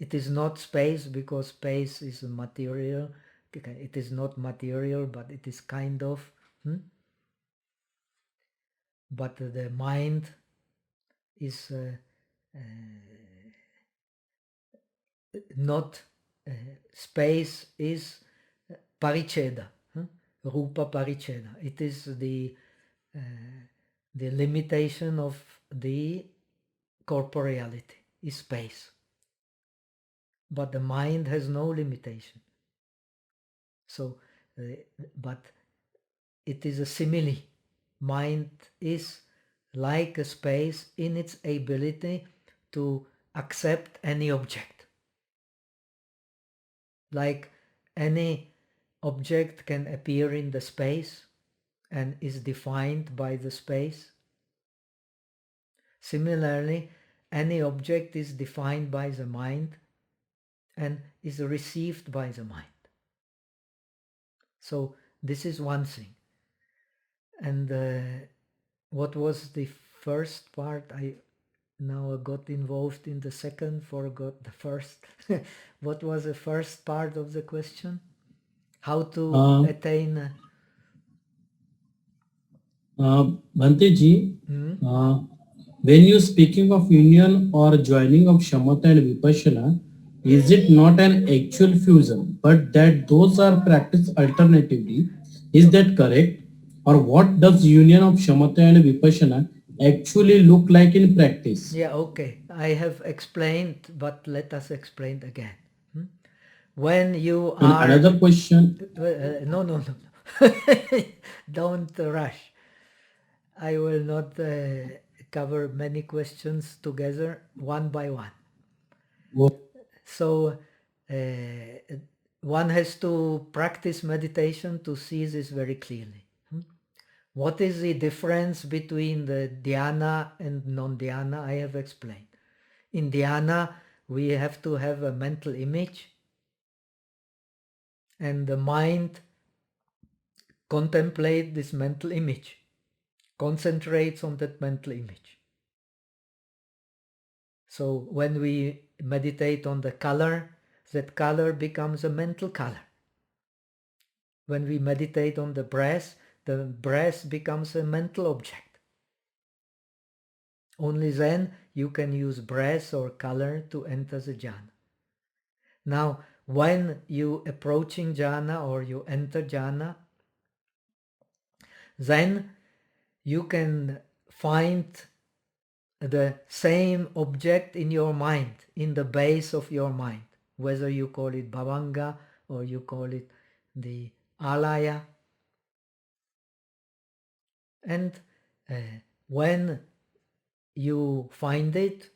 It is not space because space is material. It is not material, but it is kind of. But the mind is not space, is paricheda, rupa paricheda. It is the limitation of the corporeality, is space. But the mind has no limitation. So, but it is a simile. Mind is like a space in its ability to accept any object. Like any object can appear in the space and is defined by the space. Similarly, any object is defined by the mind and is received by the mind. So this is one thing. And what was the first part? I now got involved in the second, forgot the first. What was the first part of the question? How to attain? Bhanteji, when you speaking of union or joining of shamatha and vipassana, is it not an actual fusion, but that those are practiced alternatively? Is that correct? Or what does union of shamatha and vipassana actually look like in practice? Yeah, okay. I have explained, but let us explain again. When you And are... another question. No. Don't rush. I will not cover many questions together, one by one. So one has to practice meditation to see this very clearly. What is the difference between the dhyana and non-dhyana? I have explained. In dhyana, we have to have a mental image, and the mind contemplates this mental image, concentrates on that mental image. So when we meditate on the color, that color becomes a mental color. When we meditate on the breath becomes a mental object. Only then you can use breath or color to enter the jhana. Now, when you approaching jhana or you enter jhana, then you can find the same object in your mind, in the base of your mind, whether you call it bhavanga or you call it the alaya. And when you find it,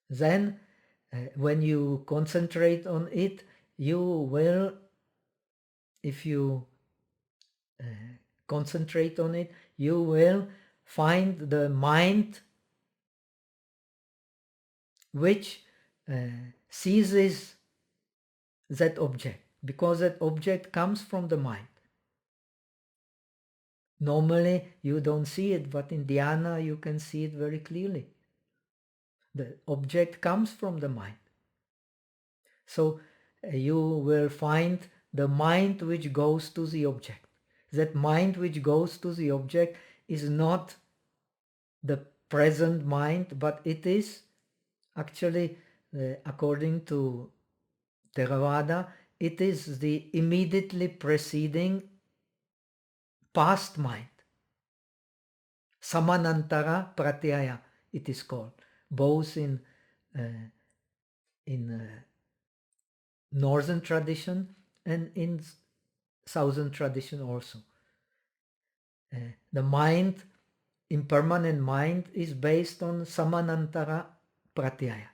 then when you concentrate on it, you will, if you concentrate on it, you will find the mind which seizes that object, because that object comes from the mind. Normally you don't see it, but in dhyana you can see it very clearly. The object comes from the mind. So you will find the mind which goes to the object. That mind which goes to the object is not the present mind, but it is actually, according to Theravada, it is the immediately preceding past mind. Samanantara pratyaya, it is called, both in northern tradition and in southern tradition also. The mind, impermanent mind, is based on samanantara pratyaya,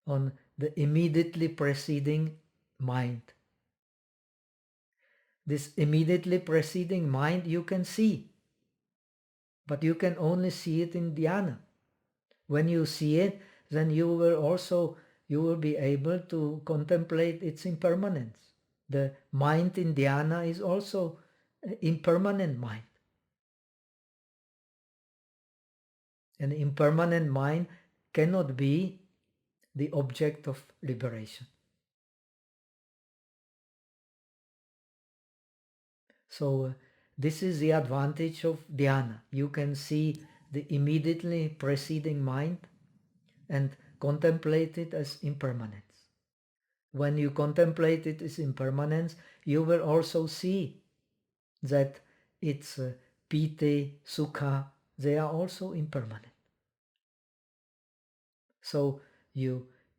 on the immediately preceding mind. This immediately preceding mind you can see, but you can only see it in dhyana. When you see it, then you will be able to contemplate its impermanence. The mind in dhyana is also impermanent mind. An impermanent mind cannot be the object of liberation. So this is the advantage of dhyana. You can see the immediately preceding mind and contemplate it as impermanence. When you contemplate it as impermanence, you will also see that its piti, sukha, they are also impermanent. So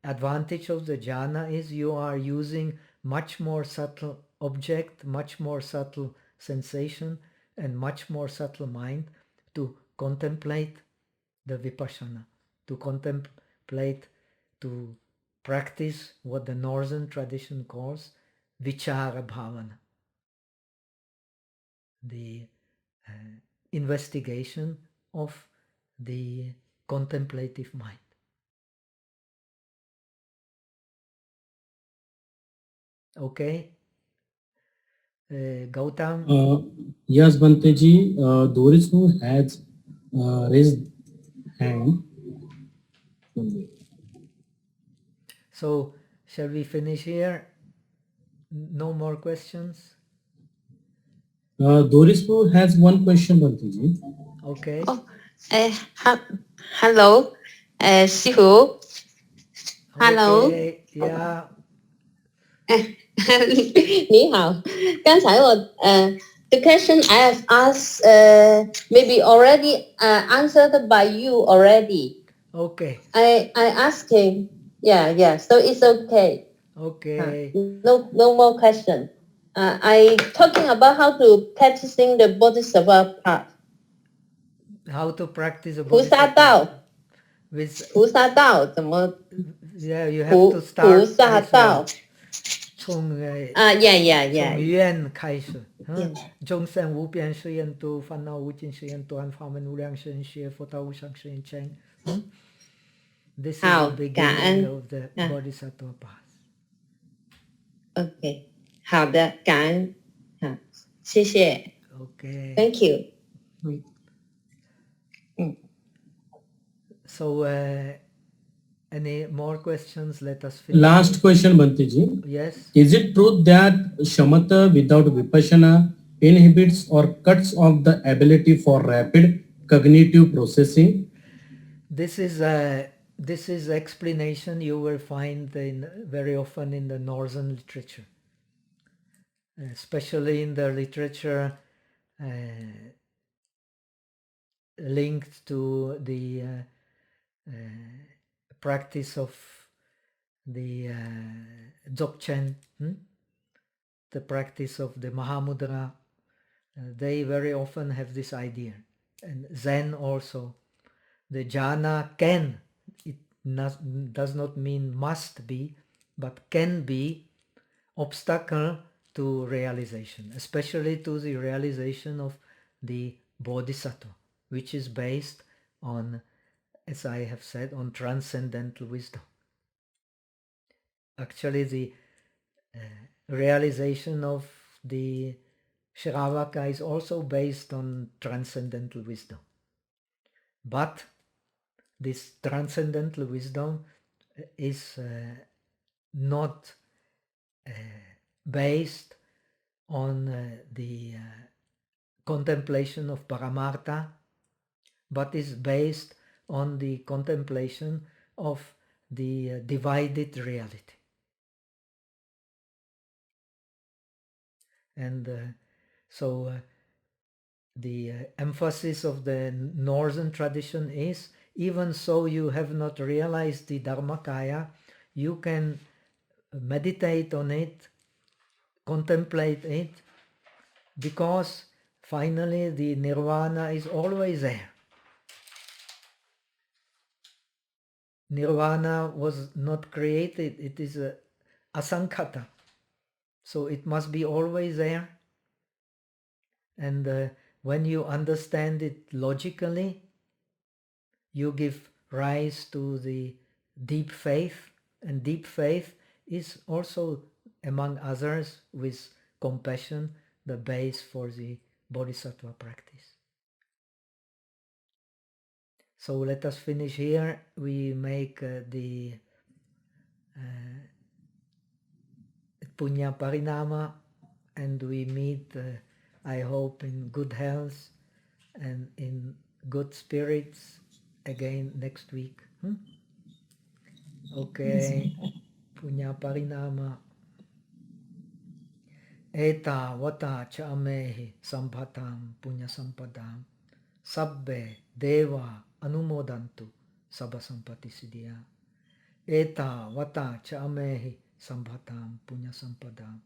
advantage of the jhana is you are using much more subtle object, much more subtle sensation, and much more subtle mind to contemplate the vipassana, to contemplate, to practice what the northern tradition calls vichara bhavana, the investigation of the contemplative mind. Okay? Gautam? Yes, Banteji, Doris who has raised hand. So, shall we finish here? No more questions? Doris who has one question, Banteji. Okay. Oh, hello, 师傅 Hello. Okay, yeah. 你好，刚才我the question I have asked maybe already answered by you already. Okay. I asking, yeah, so it's okay. Okay. No more question. I talking about how to practicing the bodhisattva part. How to practice a 菩萨道 with 菩萨道怎么 yeah, you have to start 菩萨 with 道从yeah. 愿开始，众生无边誓愿度，烦恼无尽誓愿断，法门无量誓愿学，佛道无上誓愿成。This is the beginning of the bodhisattva path. OK， 好的，感恩，好，谢谢。Okay. Thank you. So, any more questions? Let us finish. Last question, Banteji. Yes. Is it true that shamatha without vipassana inhibits or cuts off the ability for rapid cognitive processing? This is explanation you will find very often in the northern literature, especially in the literature linked to the practice of the Dzogchen. the practice of the Mahamudra, they very often have this idea. And Zen also, the jhana can, it does not mean must be, but can be obstacle to realization, especially to the realization of the bodhisattva, which is based on, as I have said, on transcendental wisdom. Actually, the realization of the Shravaka is also based on transcendental wisdom. But this transcendental wisdom is not based on the contemplation of Paramartha, but is based on the contemplation of the divided reality. And so the emphasis of the northern tradition is, even so you have not realized the Dharmakaya, you can meditate on it, contemplate it, because finally the nirvana is always there. Nirvana was not created, it is asankhata. So it must be always there. And when you understand it logically, you give rise to the deep faith. And deep faith is also, among others, with compassion, the base for the bodhisattva practice. So let us finish here. We make the Punya Parinama, and we meet, I hope, in good health and in good spirits again next week. Okay, Punya Parinama. Eta vata cha amehi sambhatam punya sampadam sabbe deva anumodantu sabba sampati siddhya. Eta vata cha amehi sambhatam punya sampadam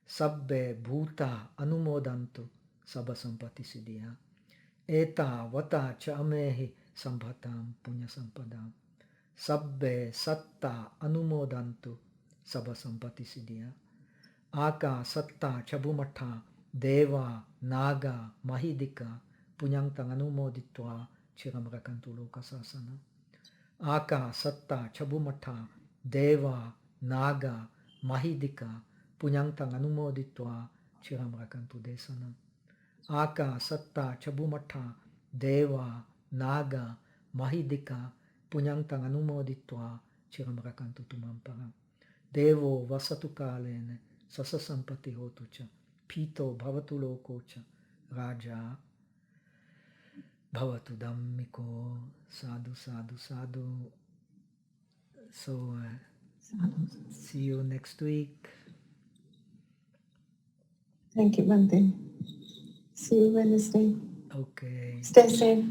sabbe bhuta anumodantu sabba sampati siddhya. Eta vata cha amehi sambhatam punya sampadam sabbe satta anumodantu sabba sampati siddhya. Aka satta chabumatha deva naga mahidika punyantang anumoditva chiram rakantu lokasasana. Aka satta chabumatha deva naga mahidika punyantang anumoditva chiram rakantu desana. Aka satta chabumatha deva naga mahidika punyantang anumoditva chiram rakantu tumampara. Devo vasatu kalene sasa sampati hotu cha pito bhavatu loko cha raja bhavatu dhammiko. Sadhu, sadhu, sadhu. So see you next week. Thank you, Bhante. See you Wednesday. Okay. Stay safe.